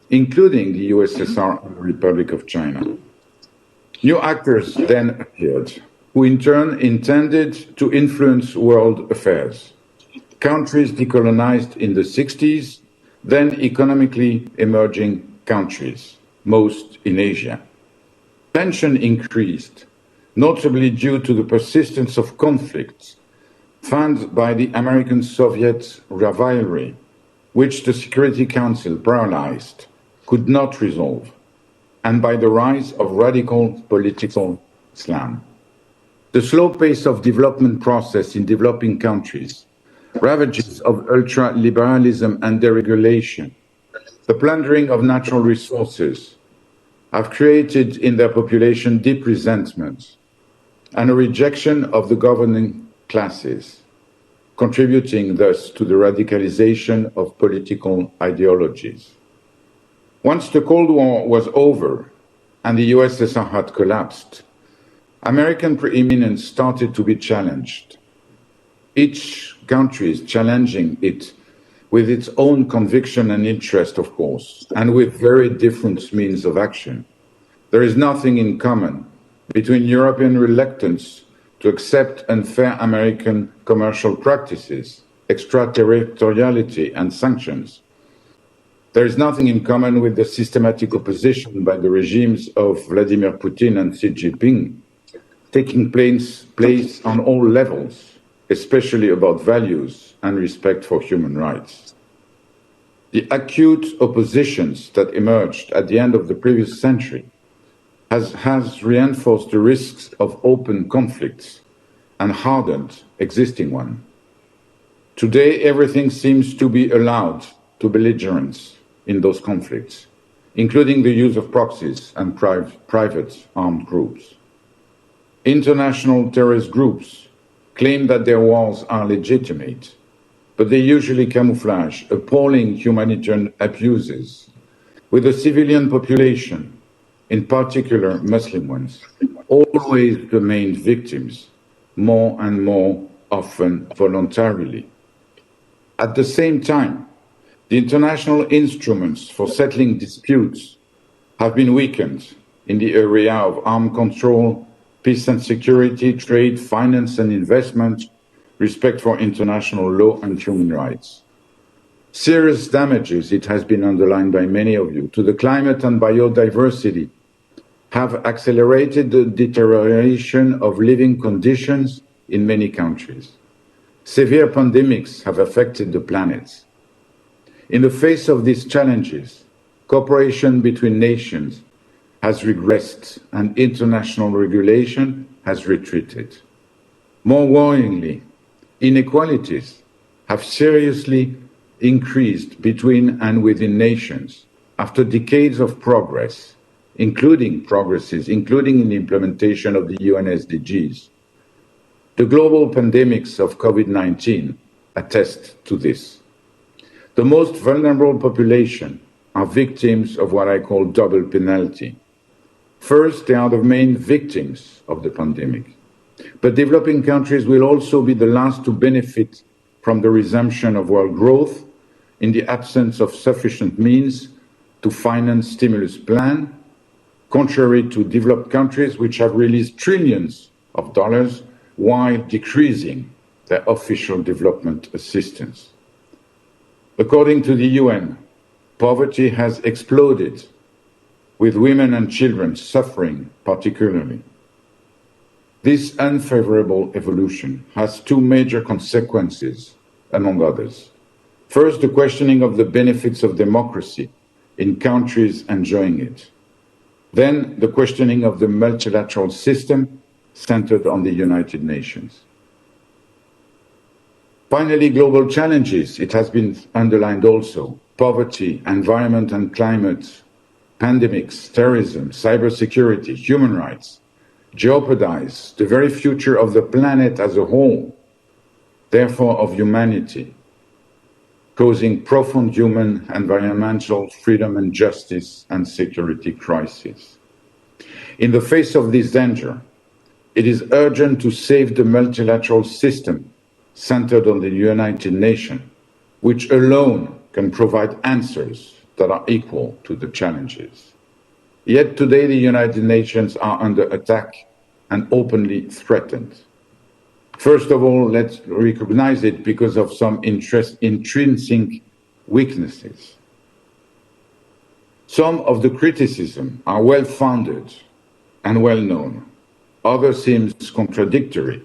J: including the USSR and the Republic of China. New actors then appeared, who in turn intended to influence world affairs. Countries decolonized in the 60s, then economically emerging countries, most in Asia. Tension increased, notably due to the persistence of conflicts fanned by the American-Soviet rivalry, which the Security Council paralyzed, could not resolve, and by the rise of radical political Islam. The slow pace of development process in developing countries, ravages of ultra-liberalism and deregulation, the plundering of natural resources have created in their population deep resentment and a rejection of the governing classes, contributing thus to the radicalization of political ideologies. Once the Cold War was over and the USSR had collapsed, American preeminence started to be challenged. Each country is challenging it with its own conviction and interest, of course, and with very different means of action. There is nothing in common between European reluctance to accept unfair American commercial practices, extraterritoriality, and sanctions. There is nothing in common with the systematic opposition by the regimes of Vladimir Putin and Xi Jinping, taking place on all levels, especially about values and respect for human rights. The acute oppositions that emerged at the end of the previous century has reinforced the risks of open conflicts and hardened existing ones. Today, everything seems to be allowed to belligerents in those conflicts, including the use of proxies and private armed groups. International terrorist groups claim that their wars are legitimate, but they usually camouflage appalling humanitarian abuses, with the civilian population, in particular Muslim ones, always the main victims, more and more often voluntarily. At the same time, the international instruments for settling disputes have been weakened in the area of arms control, peace and security, trade, finance and investment, respect for international law and human rights. Serious damages, it has been underlined by many of you, to the climate and biodiversity have accelerated the deterioration of living conditions in many countries. Severe pandemics have affected the planet. In the face of these challenges, cooperation between nations has regressed and international regulation has retreated. More worryingly, inequalities have seriously increased between and within nations after decades of progress, including in the implementation of the UN SDGs. The global pandemics of COVID-19 attest to this. The most vulnerable population are victims of what I call double penalty. First, they are the main victims of the pandemic. But developing countries will also be the last to benefit from the resumption of world growth in the absence of sufficient means to finance stimulus plans, contrary to developed countries which have released trillions of dollars while decreasing their official development assistance. According to the UN, poverty has exploded, with women and children suffering particularly. This unfavorable evolution has two major consequences, among others. First, the questioning of the benefits of democracy in countries enjoying it. Then, the questioning of the multilateral system centered on the United Nations. Finally, global challenges, it has been underlined also, poverty, environment and climate, pandemics, terrorism, cybersecurity, human rights, jeopardize the very future of the planet as a whole, therefore of humanity, causing profound human, environmental, freedom and justice and security crises. In the face of this danger, it is urgent to save the multilateral system centered on the United Nations, which alone can provide answers that are equal to the challenges. Yet today the United Nations are under attack and openly threatened. First of all, let's recognize it because of some intrinsic weaknesses. Some of the criticism are well-founded and well-known. Others seem contradictory.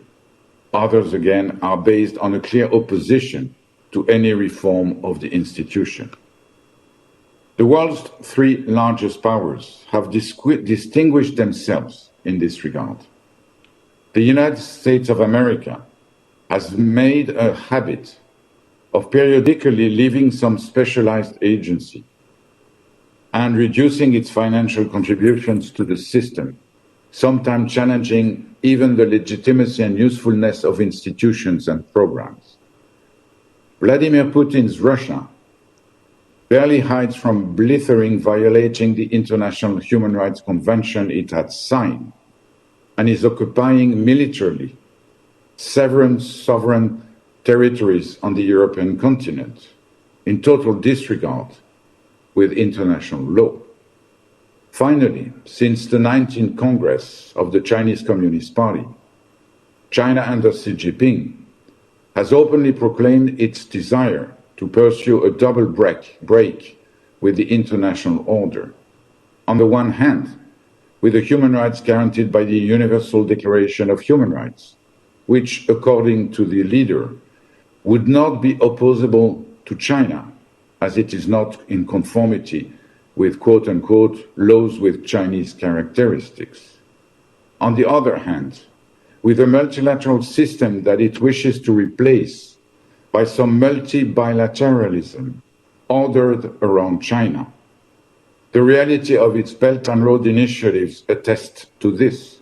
J: Others, again, are based on a clear opposition to any reform of the institution. The world's three largest powers have distinguished themselves in this regard. The United States of America has made a habit of periodically leaving some specialized agency and reducing its financial contributions to the system, sometimes challenging even the legitimacy and usefulness of institutions and programs. Vladimir Putin's Russia barely hides from blithering violating the International Human Rights Convention it had signed, and is occupying militarily several sovereign territories on the European continent, in total disregard with international law. Finally, since the 19th Congress of the Chinese Communist Party, China under Xi Jinping has openly proclaimed its desire to pursue a double break with the international order. On the one hand, with the human rights guaranteed by the Universal Declaration of Human Rights, which, according to the leader, would not be opposable to China, as it is not in conformity with quote-unquote laws with Chinese characteristics. On the other hand, with a multilateral system that it wishes to replace by some multi-bilateralism ordered around China. The reality of its Belt and Road initiatives attests to this.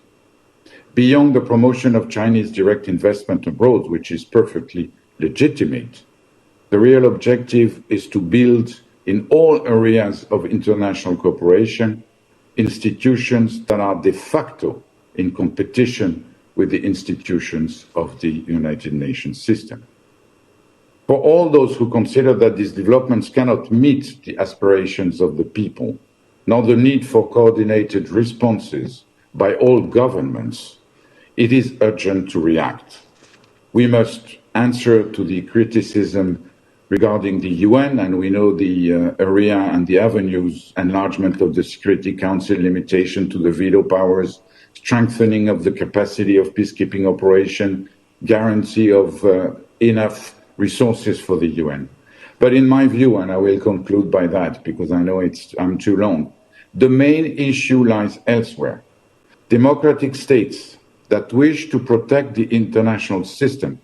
J: Beyond the promotion of Chinese direct investment abroad, which is perfectly legitimate, the real objective is to build in all areas of international cooperation institutions that are de facto in competition with the institutions of the United Nations system. For all those who consider that these developments cannot meet the aspirations of the people, nor the need for coordinated responses by all governments, it is urgent to react. We must answer to the criticism regarding the UN, and we know the area and the avenues, enlargement of the Security Council, limitation to the veto powers, strengthening of the capacity of peacekeeping operation, guarantee of enough resources for the UN. But in my view, and I will conclude by that because I know I'm too long, the main issue lies elsewhere. Democratic states that wish to protect the international system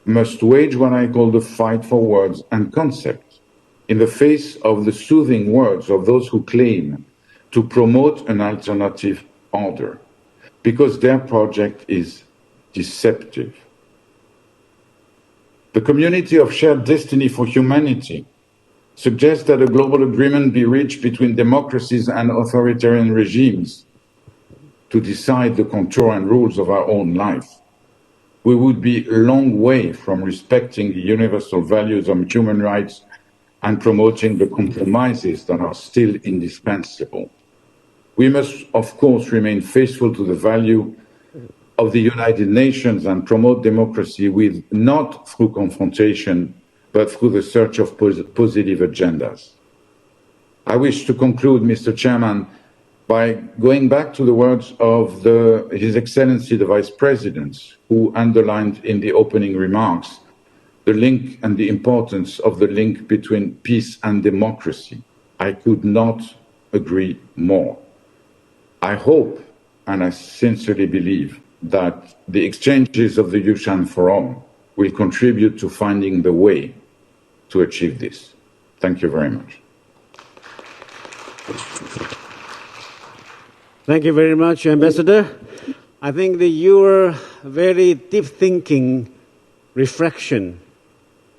J: must wage what I call the fight for words and concepts in the face of the soothing words of those who claim to promote an alternative order, because their project is deceptive. The community of shared destiny for humanity suggests that a global agreement be reached between democracies and authoritarian regimes to decide the contour and rules of our own life. We would be a long way from respecting the universal values of human rights and promoting the compromises that are still indispensable. We must, of course, remain faithful to the value of the United Nations and promote democracy not through confrontation, but through the search of positive agendas. I wish to conclude, Mr. Chairman, by going back to the words of His Excellency the Vice President, who underlined in the opening remarks the link and the importance of the link between peace and democracy. I could not agree more. I hope, and I sincerely believe, that the exchanges of the Yushan Forum will contribute to finding the way to achieve this. Thank you very much.
E: Thank you very much, Ambassador. I think that your very deep-thinking reflection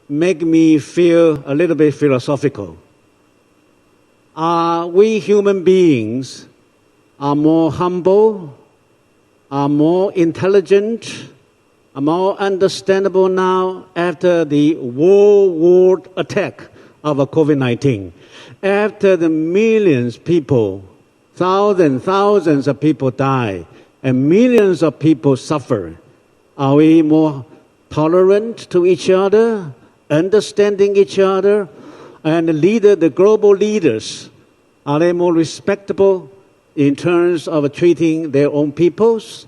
E: make me feel a little bit philosophical. We human beings are more humble, are more intelligent, are more understandable now after the world attack of COVID-19. After the millions of people, thousands of people die, and millions of people suffer. Are we more tolerant to each other, understanding each other? And the global leaders, are they more respectable in terms of treating their own peoples?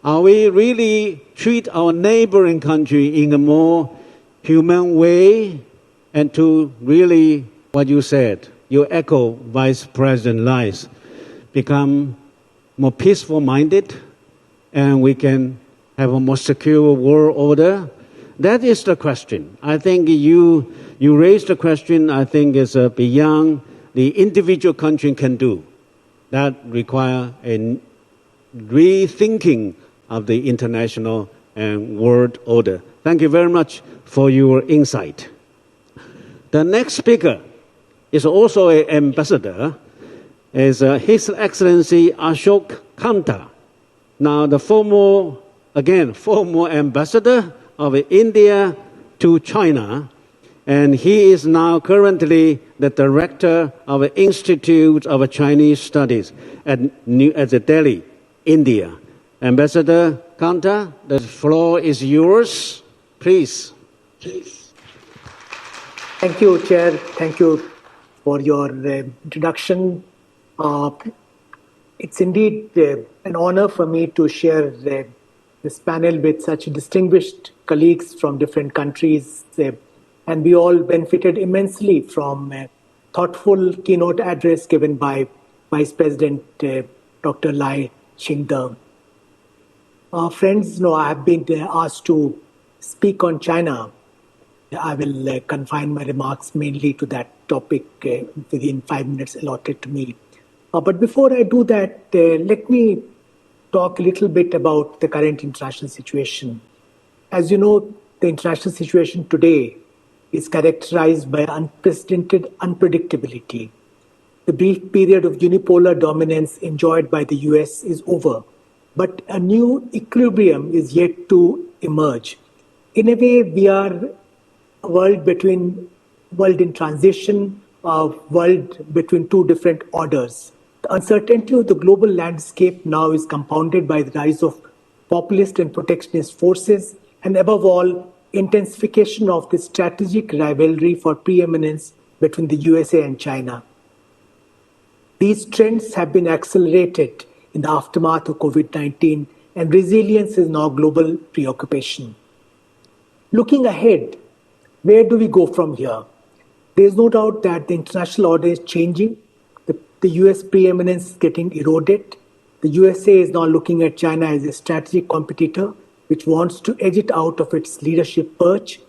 E: Are we really treat our neighboring country in a more human way? And to really, what you said, you echo Vice President Lai's, become more peaceful-minded, and we can have a more secure world order? That is the question. I think you raised the question, I think is beyond the individual country can do. That requires a rethinking of the international and world order. Thank you very much for your insight. The next speaker is also an ambassador, is His Excellency Ashok Kanta. Now, the former ambassador of India to China, and he is now currently the director of the Institute of Chinese Studies at Delhi, India. Ambassador Kanta, the floor is yours. Please.
K: Thank you, Chair. Thank you for your introduction. It's indeed an honor for me to share this panel with such distinguished colleagues from different countries, and we all benefited immensely from a thoughtful keynote address given by Vice President Dr. Lai Ching-te. Friends, I have been asked to speak on China. I will confine my remarks mainly to that topic within 5 minutes allotted to me. But before I do that, let me talk a little bit about the current international situation. As you know, the international situation today is characterized by unprecedented unpredictability. The brief period of unipolar dominance enjoyed by the US is over, but a new equilibrium is yet to emerge. In a way, we are a world in transition, a world between two different orders. The uncertainty of the global landscape now is compounded by the rise of populist and protectionist forces, and above all, intensification of the strategic rivalry for preeminence between the USA and China. These trends have been accelerated in the aftermath of COVID-19, and resilience is now global preoccupation. Looking ahead, where do we go from here? There is no doubt that the international order is changing. The US preeminence is getting eroded. The USA is now looking at China as a strategic competitor which wants to edge it out of its leadership perch.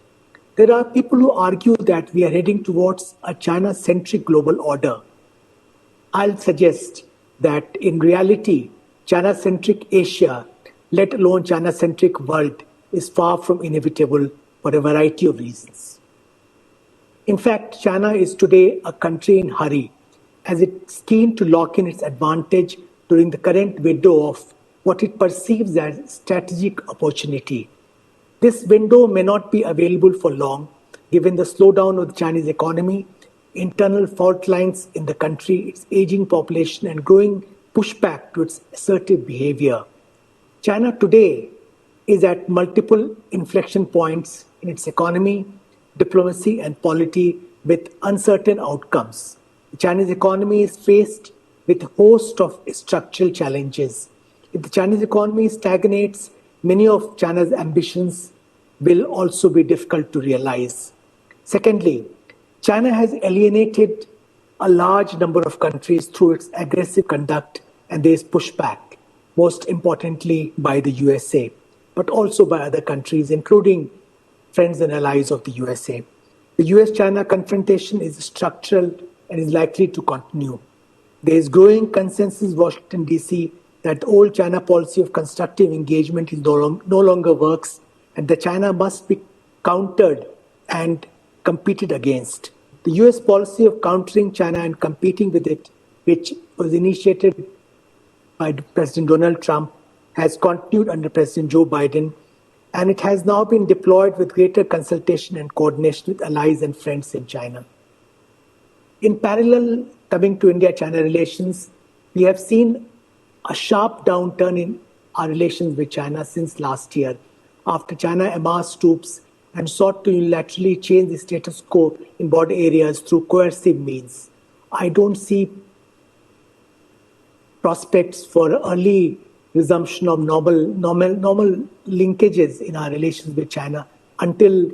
K: There are people who argue that we are heading towards a China-centric global order. I'll suggest that in reality, China-centric Asia, let alone China-centric world, is far from inevitable for a variety of reasons. In fact, China is today a country in a hurry, as it's keen to lock in its advantage during the current window of what it perceives as strategic opportunity. This window may not be available for long, given the slowdown of the Chinese economy, internal fault lines in the country, its aging population, and growing pushback to its assertive behavior. China today is at multiple inflection points in its economy, diplomacy, and polity with uncertain outcomes. The Chinese economy is faced with a host of structural challenges. If the Chinese economy stagnates, many of China's ambitions will also be difficult to realize. Secondly, China has alienated a large number of countries through its aggressive conduct, and there is pushback, most importantly by the USA, but also by other countries, including friends and allies of the USA. The US-China confrontation is structural and is likely to continue. There is growing consensus in Washington, D.C. that the old China policy of constructive engagement is no longer works, and that China must be countered and competed against. The US policy of countering China and competing with it, which was initiated by President Donald Trump, has continued under President Joe Biden, and it has now been deployed with greater consultation and coordination with allies and friends in China. In parallel, coming to India-China relations, we have seen a sharp downturn in our relations with China since last year, after China amassed troops and sought to unilaterally change the status quo in border areas through coercive means. I don't see prospects for early resumption of normal linkages in our relations with China until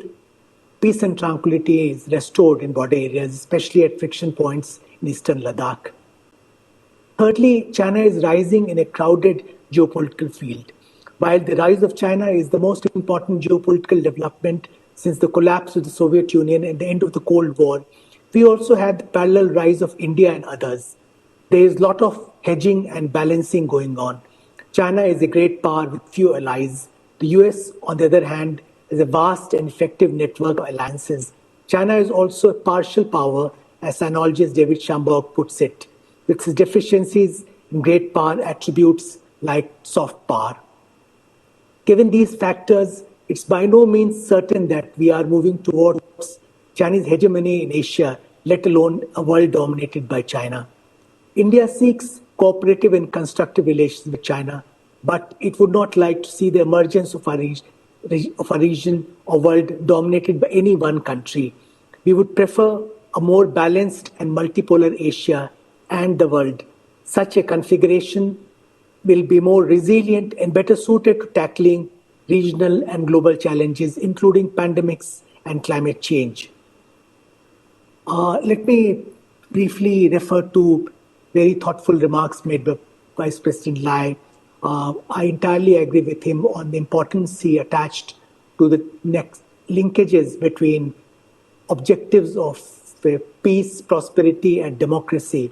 K: peace and tranquility is restored in border areas, especially at friction points in eastern Ladakh. Thirdly, China is rising in a crowded geopolitical field. While the rise of China is the most important geopolitical development since the collapse of the Soviet Union and the end of the Cold War, We also had the parallel rise of India and others. There is a lot of hedging and balancing going on. China is a great power with few allies. The US, on the other hand, is a vast and effective network of alliances. China is also a partial power, as sinologist David Shamburg puts it, with its deficiencies in great power attributes like soft power. Given these factors, it's by no means certain that we are moving towards Chinese hegemony in Asia, let alone a world dominated by China. India seeks cooperative and constructive relations with China, but it would not like to see the emergence of a region or world dominated by any one country. We would prefer a more balanced and multipolar Asia and the world. Such a configuration will be more resilient and better suited to tackling regional and global challenges, including pandemics and climate change. Let me briefly refer to very thoughtful remarks made by Vice President Lai. I entirely agree with him on the importance he attached to the next linkages between objectives of peace, prosperity, and democracy.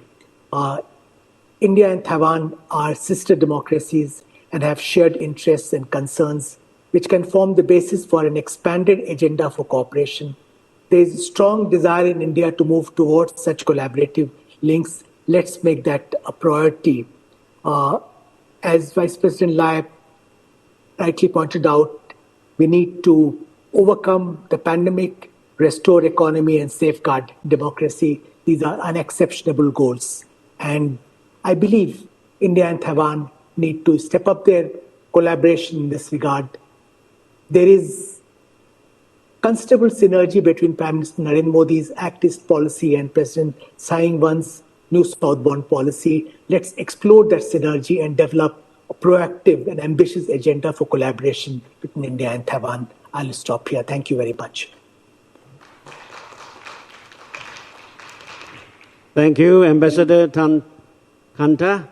K: India and Taiwan are sister democracies and have shared interests and concerns, which can form the basis for an expanded agenda for cooperation. There is a strong desire in India to move towards such collaborative links. Let's make that a priority. As Vice President Lai rightly pointed out, we need to overcome the pandemic, restore economy, and safeguard democracy. These are unexceptionable goals. And I believe India and Taiwan need to step up their collaboration in this regard. There is considerable synergy between Prime Minister Narendra Modi's Act East policy and President Tsai Ing-wen's new southbound policy. Let's explore that synergy and develop a proactive and ambitious agenda for collaboration between India and Taiwan. I'll stop here. Thank you very much.
E: Thank you, Ambassador Kanta.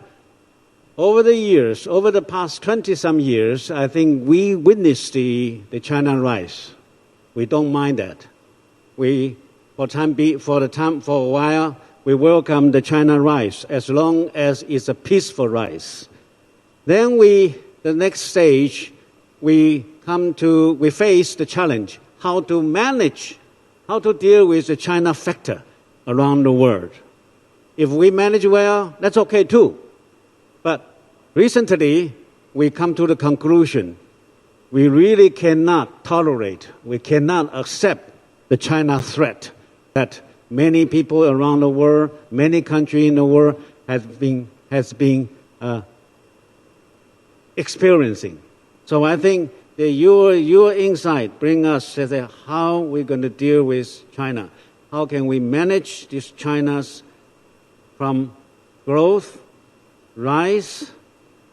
E: Over the years, over the past 20-some years, I think we witnessed the China rise. We don't mind that. For a while, we welcome the China rise as long as it's a peaceful rise. Then the next stage, we face the challenge, how to deal with the China factor around the world. If we manage well, that's okay too. But recently, we come to the conclusion, we really cannot tolerate, we cannot accept the China threat that many people around the world, many countries in the world has been experiencing. So I think that your insight bring us to say how we're going to deal with China. How can we manage this China's from growth, rise,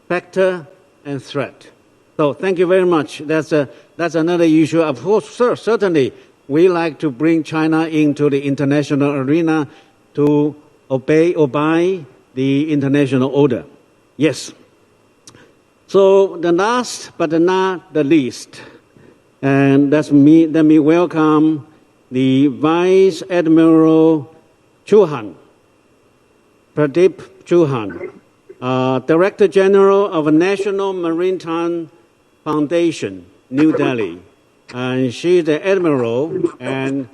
E: factor, and threat. So thank you very much. That's another issue. Of course, certainly, we like to bring China into the international arena to obey the international order. Yes. So the last but not the least, and let me welcome the Vice Admiral Chauhan, Pradeep Chauhan, Director General of National Maritime Foundation, New Delhi. And she's the Admiral, and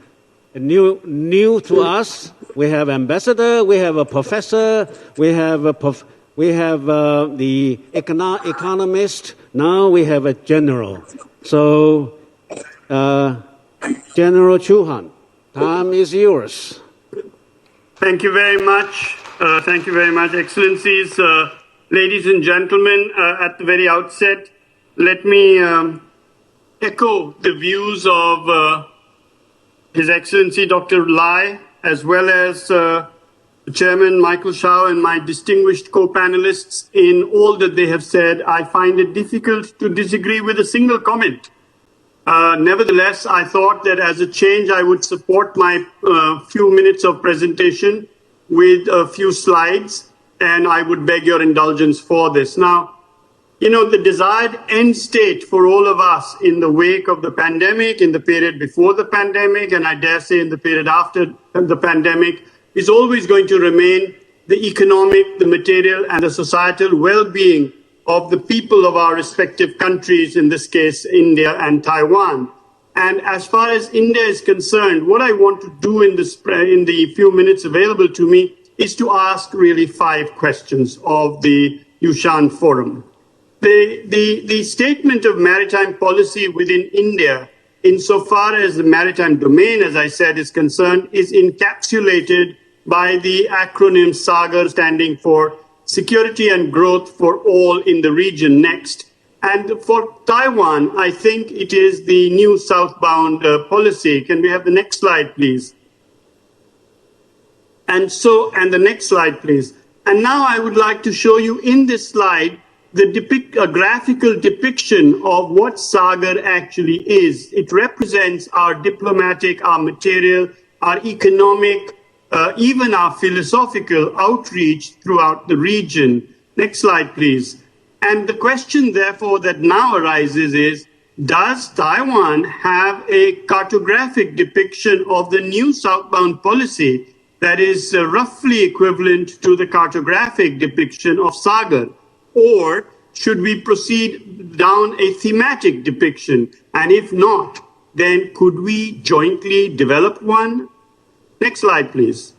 E: new to us. We have ambassador, we have a professor, we have the economist. Now we have a general. So, General Chauhan, time is yours.
L: Thank you very much. Thank you very much, Excellencies, ladies and gentlemen. At the very outset, let me echo the views of His Excellency Dr. Lai, as well as Chairman Michael Shao and my distinguished co-panelists in all that they have said. I find it difficult to disagree with a single comment. Nevertheless, I thought that as a change, I would support my few minutes of presentation with a few slides, and I would beg your indulgence for this. Now, the desired end state for all of us in the wake of the pandemic, in the period before the pandemic, and I dare say in the period after the pandemic, is always going to remain the economic, the material, and the societal well-being of the people of our respective countries, in this case, India and Taiwan. And as far as India is concerned, what I want to do in the few minutes available to me is to ask really 5 questions of the Yushan Forum. The statement of maritime policy within India, insofar as the maritime domain, as I said, is concerned, is encapsulated by the acronym SAGAR, standing for Security and Growth for All in the Region Next. And for Taiwan, I think it is the new southbound policy. Can we have the next slide, please? And the next slide, please. And now I would like to show you in this slide a graphical depiction of what SAGAR actually is. It represents our diplomatic, our material, our economic, even our philosophical outreach throughout the region. Next slide, please. And the question, therefore, that now arises is, does Taiwan have a cartographic depiction of the new southbound policy that is roughly equivalent to the cartographic depiction of SAGAR? Or should we proceed down a thematic depiction? And if not, then could we jointly develop one? Next slide, please.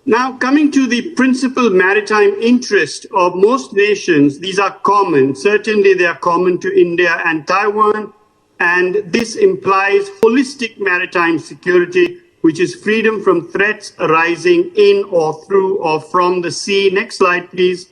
L: Now, coming to the principal maritime interest of most nations, these are common. Certainly, they are common to India and Taiwan. And this implies holistic maritime security, which is freedom from threats arising in or through or from the sea. Next slide, please.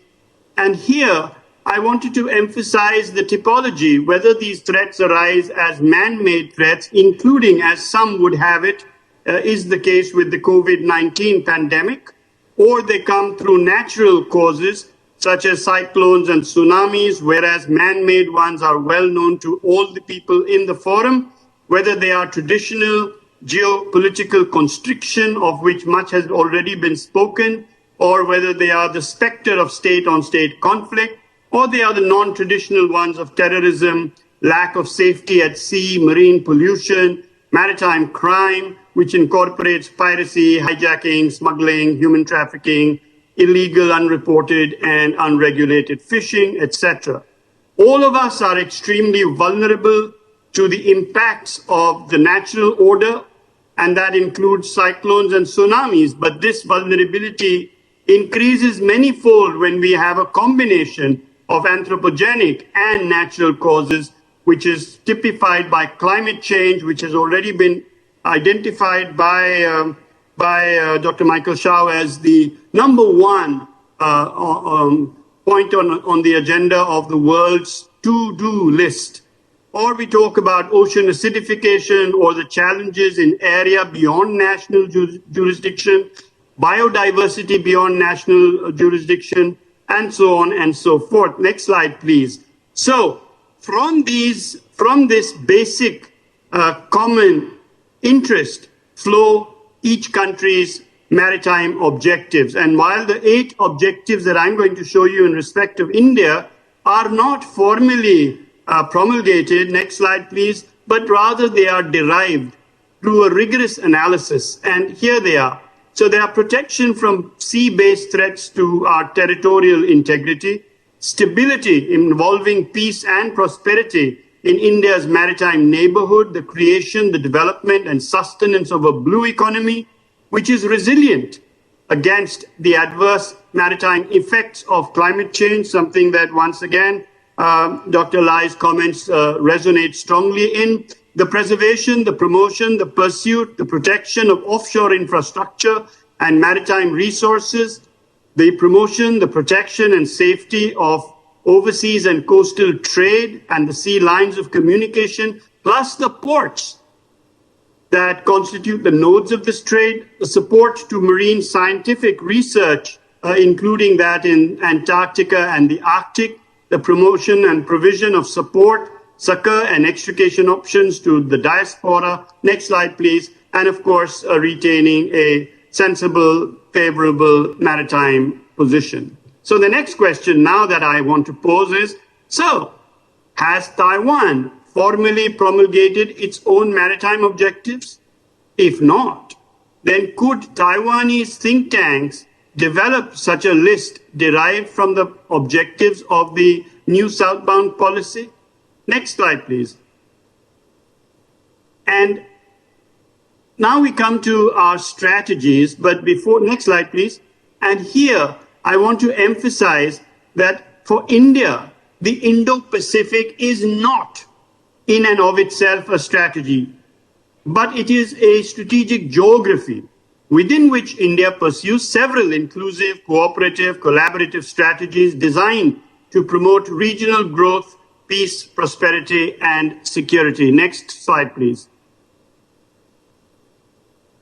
L: And here, I wanted to emphasize the typology, whether these threats arise as man-made threats, including, as some would have it, is the case with the COVID-19 pandemic, or they come through natural causes, such as cyclones and tsunamis, whereas man-made ones are well known to all the people in the forum, whether they are traditional geopolitical constriction, of which much has already been spoken, or whether they are the specter of state-on-state conflict, or they are the non-traditional ones of terrorism, lack of safety at sea, marine pollution, maritime crime, which incorporates piracy, hijacking, smuggling, human trafficking, illegal, unreported, and unregulated fishing, etc. All of us are extremely vulnerable to the impacts of the natural order, and that includes cyclones and tsunamis, but this vulnerability increases manyfold when we have a combination of anthropogenic and natural causes, which is typified by climate change, which has already been identified by Dr. Michael Shao as the number one point on the agenda of the world's to-do list. Or we talk about ocean acidification or the challenges in area beyond national jurisdiction, biodiversity beyond national jurisdiction, and so on and so forth. Next slide, please. So from this basic common interest flow each country's maritime objectives. And while the 8 objectives that I'm going to show you in respect of India are not formally promulgated, next slide, please, but rather they are derived through a rigorous analysis. And here they are. So they are protection from sea-based threats to our territorial integrity, stability involving peace and prosperity in India's maritime neighborhood, the creation, the development, and sustenance of a blue economy, which is resilient against the adverse maritime effects of climate change, something that, once again, Dr. Lai's comments resonate strongly in. The preservation, the promotion, the pursuit, the protection of offshore infrastructure and maritime resources, the promotion, the protection and safety of overseas and coastal trade and the sea lines of communication, plus the ports that constitute the nodes of this trade, the support to marine scientific research, including that in Antarctica and the Arctic, the promotion and provision of support, succor and extrication options to the diaspora. Next slide, please. And of course, retaining a sensible, favorable maritime position. So the next question now that I want to pose is, so has Taiwan formally promulgated its own maritime objectives? If not, then could Taiwanese think tanks develop such a list derived from the objectives of the new southbound policy? Next slide, please. And now we come to our strategies, but before, next slide, please. And here I want to emphasize that for India, the Indo-Pacific is not in and of itself a strategy, but it is a strategic geography within which India pursues several inclusive, cooperative, collaborative strategies designed to promote regional growth, peace, prosperity, and security. Next slide, please.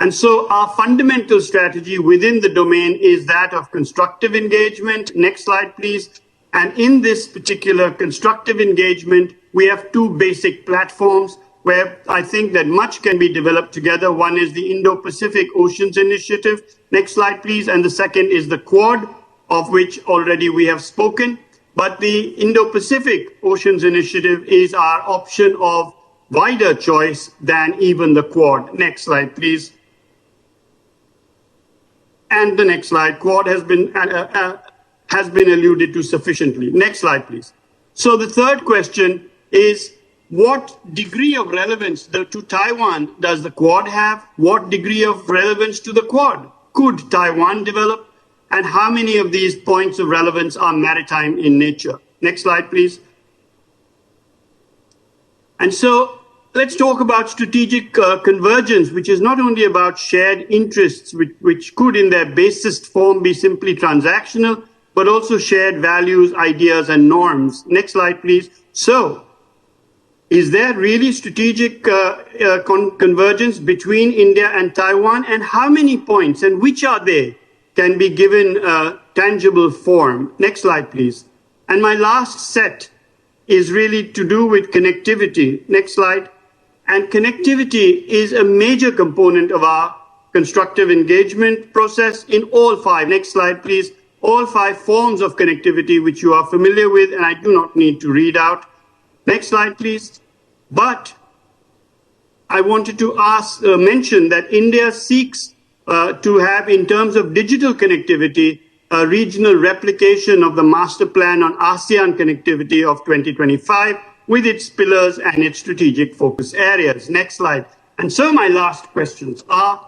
L: And so our fundamental strategy within the domain is that of constructive engagement. Next slide, please. And in this particular constructive engagement, we have two basic platforms where I think that much can be developed together. One is the Indo-Pacific Oceans Initiative. Next slide, please. And the second is the Quad, of which already we have spoken. But the Indo-Pacific Oceans Initiative is our option of wider choice than even the Quad. Next slide, please. And the next slide, Quad has been alluded to sufficiently. Next slide, please. So the third question is, what degree of relevance to Taiwan does the Quad have? What degree of relevance to the Quad could Taiwan develop? And how many of these points of relevance are maritime in nature? Next slide, please. And so let's talk about strategic convergence, which is not only about shared interests, which could in their basest form be simply transactional, but also shared values, ideas, and norms. Next slide, please. So, is there really strategic convergence between India and Taiwan? And how many points, and which are they, can be given tangible form? Next slide, please. And my last set is really to do with connectivity. Next slide. And connectivity is a major component of our constructive engagement process in all five. Next slide, please. All five forms of connectivity, which you are familiar with, and I do not need to read out. Next slide, please. But I wanted to mention that India seeks to have, in terms of digital connectivity, a regional replication of the master plan on ASEAN connectivity of 2025 with its pillars and its strategic focus areas. Next slide. And so my last questions are,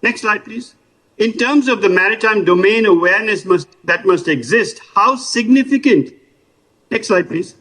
L: next slide, please. In terms of the maritime domain awareness that must exist, how significant, next slide, please.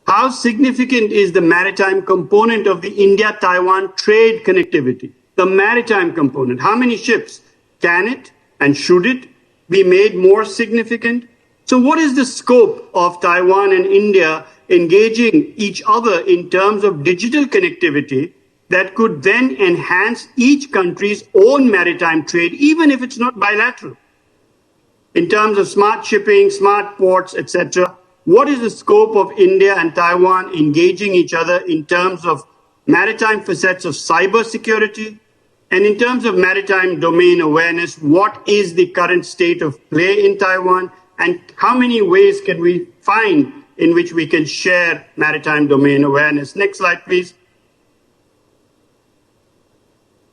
L: How significant is the maritime component of the India-Taiwan trade connectivity? The maritime component, how many ships? Can it and should it be made more significant? So what is the scope of Taiwan and India engaging each other in terms of digital connectivity that could then enhance each country's own maritime trade, even if it's not bilateral? In terms of smart shipping, smart ports, etc., what is the scope of India and Taiwan engaging each other in terms of maritime facets of cybersecurity? And in terms of maritime domain awareness, what is the current state of play in Taiwan? And how many ways can we find in which we can share maritime domain awareness? Next slide, please.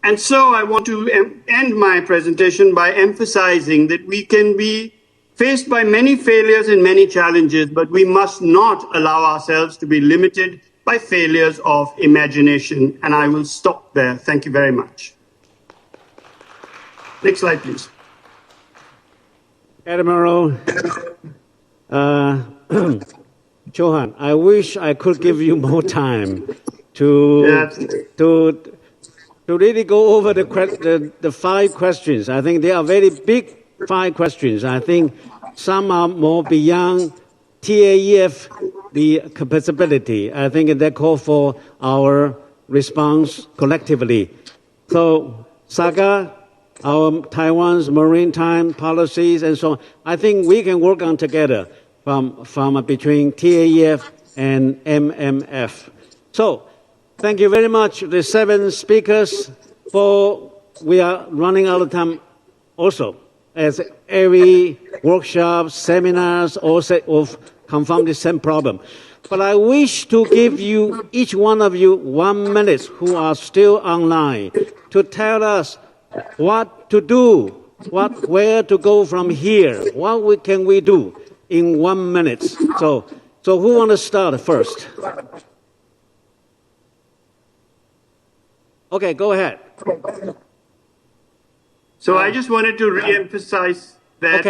L: And so I want to end my presentation by emphasizing that we can be faced by many failures and many challenges, but we must not allow ourselves to be limited by failures of imagination. And I will stop there. Thank you very much. Next slide, please.
E: Admiral Johan, I wish I could give you more time to really go over the 5 questions. I think they are very big 5 questions. I think some are more beyond TAEF, the capability. I think they call for our response collectively. So, Saga, our Taiwan's maritime policies and so on, I think we can work on together from between TAEF and MMF. So, thank you very much, the 7 speakers, we are running out of time also. as every workshop, seminars, all confront the same problem. But I wish to give you, each one of you, 1 minute who are still online to tell us what to do, where to go from here, what can we do in 1 minute. So who want to start first? Okay, go ahead.
L: So I just wanted to re-emphasize that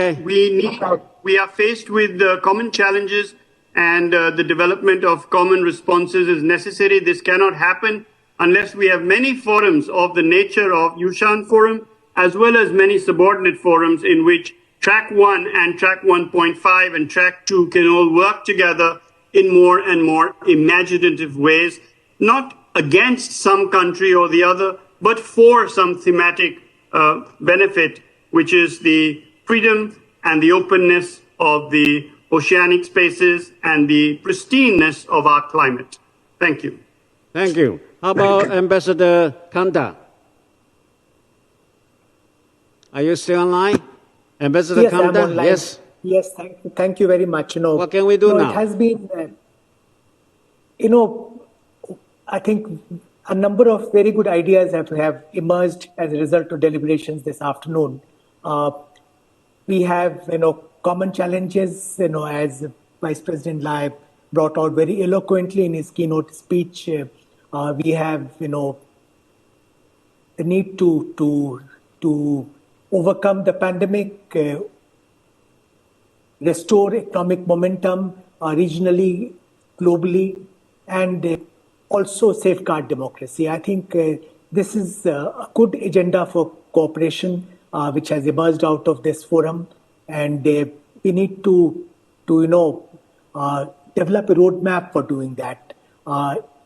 L: we are faced with common challenges, and the development of common responses is necessary. This cannot happen unless we have many forums of the nature of Yushan Forum, as well as many subordinate forums in which Track 1 and Track 1.5 and Track 2 can all work together in more and more imaginative ways, not against some country or the other, but for some thematic benefit, which is the freedom and the openness of the oceanic spaces and the pristineness of our climate. Thank you.
E: Thank you. How about Ambassador Kanta? Are you still online? Ambassador
K: yes,
E: Kanta?
K: I'm online.
E: Yes.
K: Yes, thank you very much.
E: What can we do now?
K: It has been, I think a number of very good ideas have emerged as a result of deliberations this afternoon. We have, common challenges, as Vice President Lai brought out very eloquently in his keynote speech. We have, the need to overcome the pandemic, restore economic momentum regionally, globally, and also safeguard democracy. I think this is a good agenda for cooperation which has emerged out of this forum, and we need to develop a roadmap for doing that.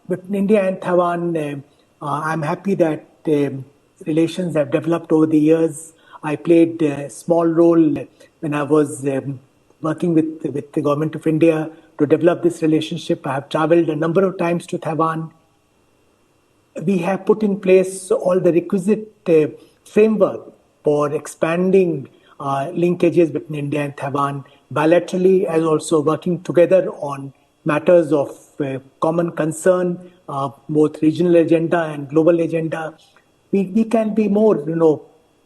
K: Between India and Taiwan, I'm happy that relations have developed over the years. I played a small role when I was working with the government of India to develop this relationship. I have traveled a number of times to Taiwan. We have put in place all the requisite framework for expanding linkages between India and Taiwan bilaterally, as also working together on matters of common concern, both regional agenda and global agenda. We can be more,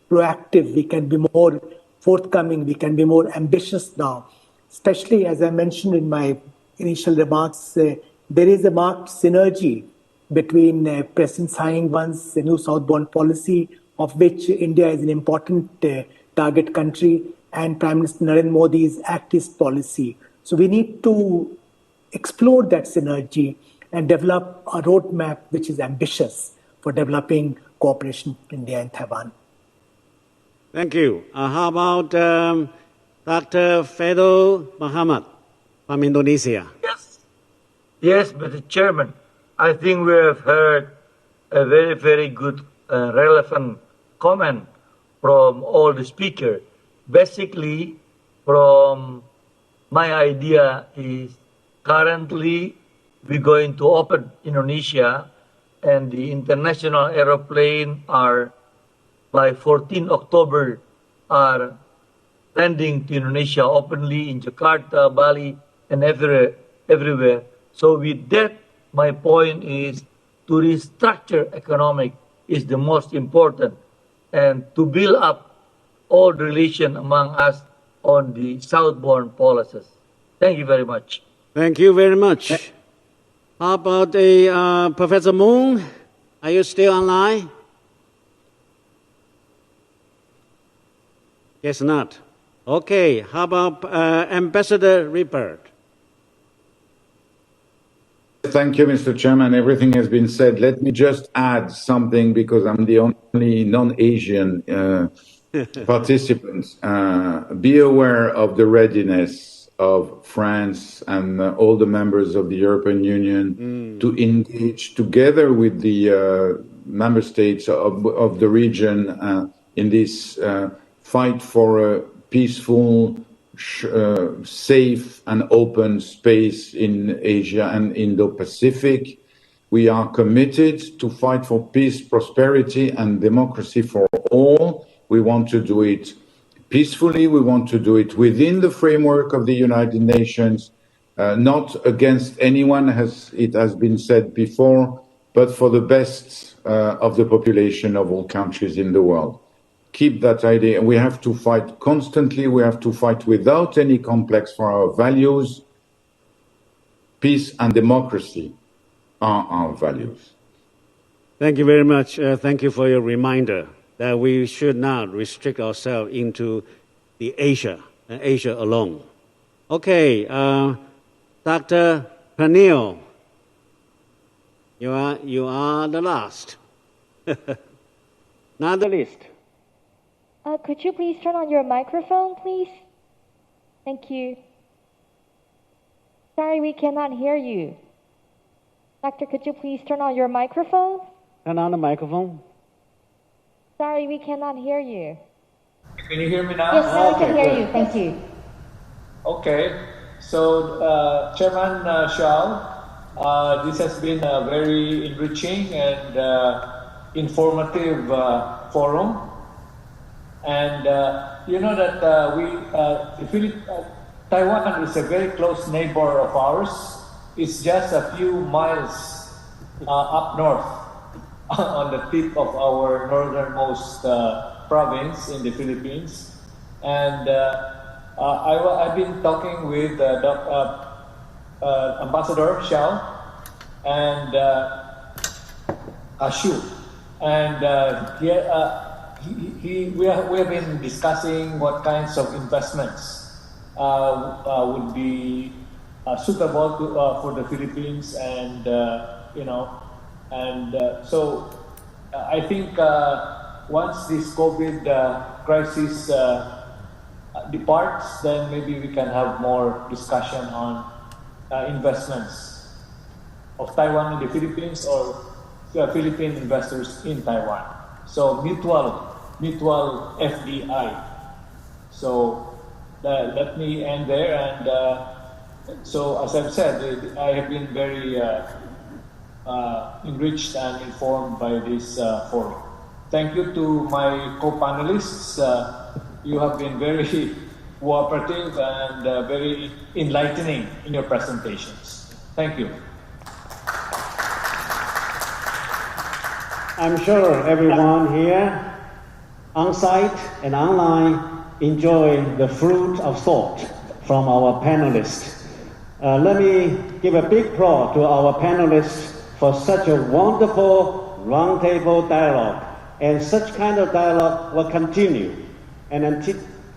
K: proactive. We can be more forthcoming. We can be more ambitious now. Especially, as I mentioned in my initial remarks, there is a marked synergy between President Tsai Ing-wen's new southbound policy, of which India is an important target country, and Prime Minister Narendra Modi's Act East policy. So we need to explore that synergy and develop a roadmap which is ambitious for developing cooperation between India and Taiwan.
E: Thank you. How about Dr. Faido Muhammad from Indonesia?
F: Yes, Mr. Chairman. I think we have heard a very, very good, relevant comment from all the speakers. Basically, from my idea is currently we're going to open Indonesia, and the international aeroplane are by 14 October are landing to Indonesia openly in Jakarta, Bali, and everywhere. So with that, my point is to restructure economic is the most important, and to build up all the relation among us on the southbound policies. Thank you very much.
E: Thank you very much. How about Professor Moon? Are you still online? Guess not. Okay, how about Ambassador Rupert?
J: Thank you, Mr. Chairman. Everything has been said. Let me just add something, because I'm the only non-Asian participant. Be aware of the readiness of France and all the members of the European Union to engage together with the member states of the region in this fight for a peaceful, safe and open space in Asia and Indo-Pacific. We are committed to fight for peace, prosperity and democracy for all. We want to do it peacefully. We want to do it within the framework of the United Nations, not against anyone, as it has been said before, but for the best of the population of all countries in the world. Keep that idea. We have to fight constantly. We have to fight without any complex for our values. Peace and democracy are our values.
E: Thank you very much. Thank you for your reminder that we should not restrict ourselves into the Asia and Asia alone. Okay, Dr. Pania, you are the last. Not the least.
C: Could you please turn on your microphone, please? Thank you. Sorry, we cannot hear you. Doctor, could you please turn on your microphone?
E: Turn on the microphone.
C: Sorry, we cannot hear you.
I: Can you hear me now?
C: Yes, now we can hear you. Thank you.
I: Okay. So, Chairman Shao, this has been a very enriching and informative forum. And you know that Taiwan is a very close neighbor of ours. It's just a few miles up north on the tip of our northernmost province in the Philippines. And I've been talking with Ambassador Xiao and Ashok. And we have been discussing what kinds of investments would be suitable for the Philippines, and so I think once this COVID crisis departs, then maybe we can have more discussion on investments of Taiwan in the Philippines or Philippine investors in Taiwan. So mutual FDI. So let me end there. And so as I've said, I have been very enriched and informed by this forum. Thank you to my co-panelists. You have been very cooperative and very enlightening in your presentations. Thank you.
E: I'm sure everyone here, on site and online, enjoy the fruit of thought from our panelists. Let me give a big applause to our panelists for such a wonderful roundtable dialogue. And such kind of dialogue will continue. And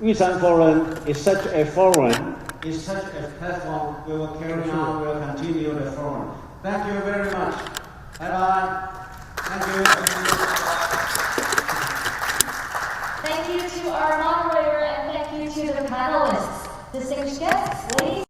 E: Yushan Forum is such a forum, is such a platform, we will carry on, we will continue the forum. Thank you very much. Bye-bye. Thank you.
C: Thank you to our moderator and thank you to the panelists. Distinguished guests, ladies.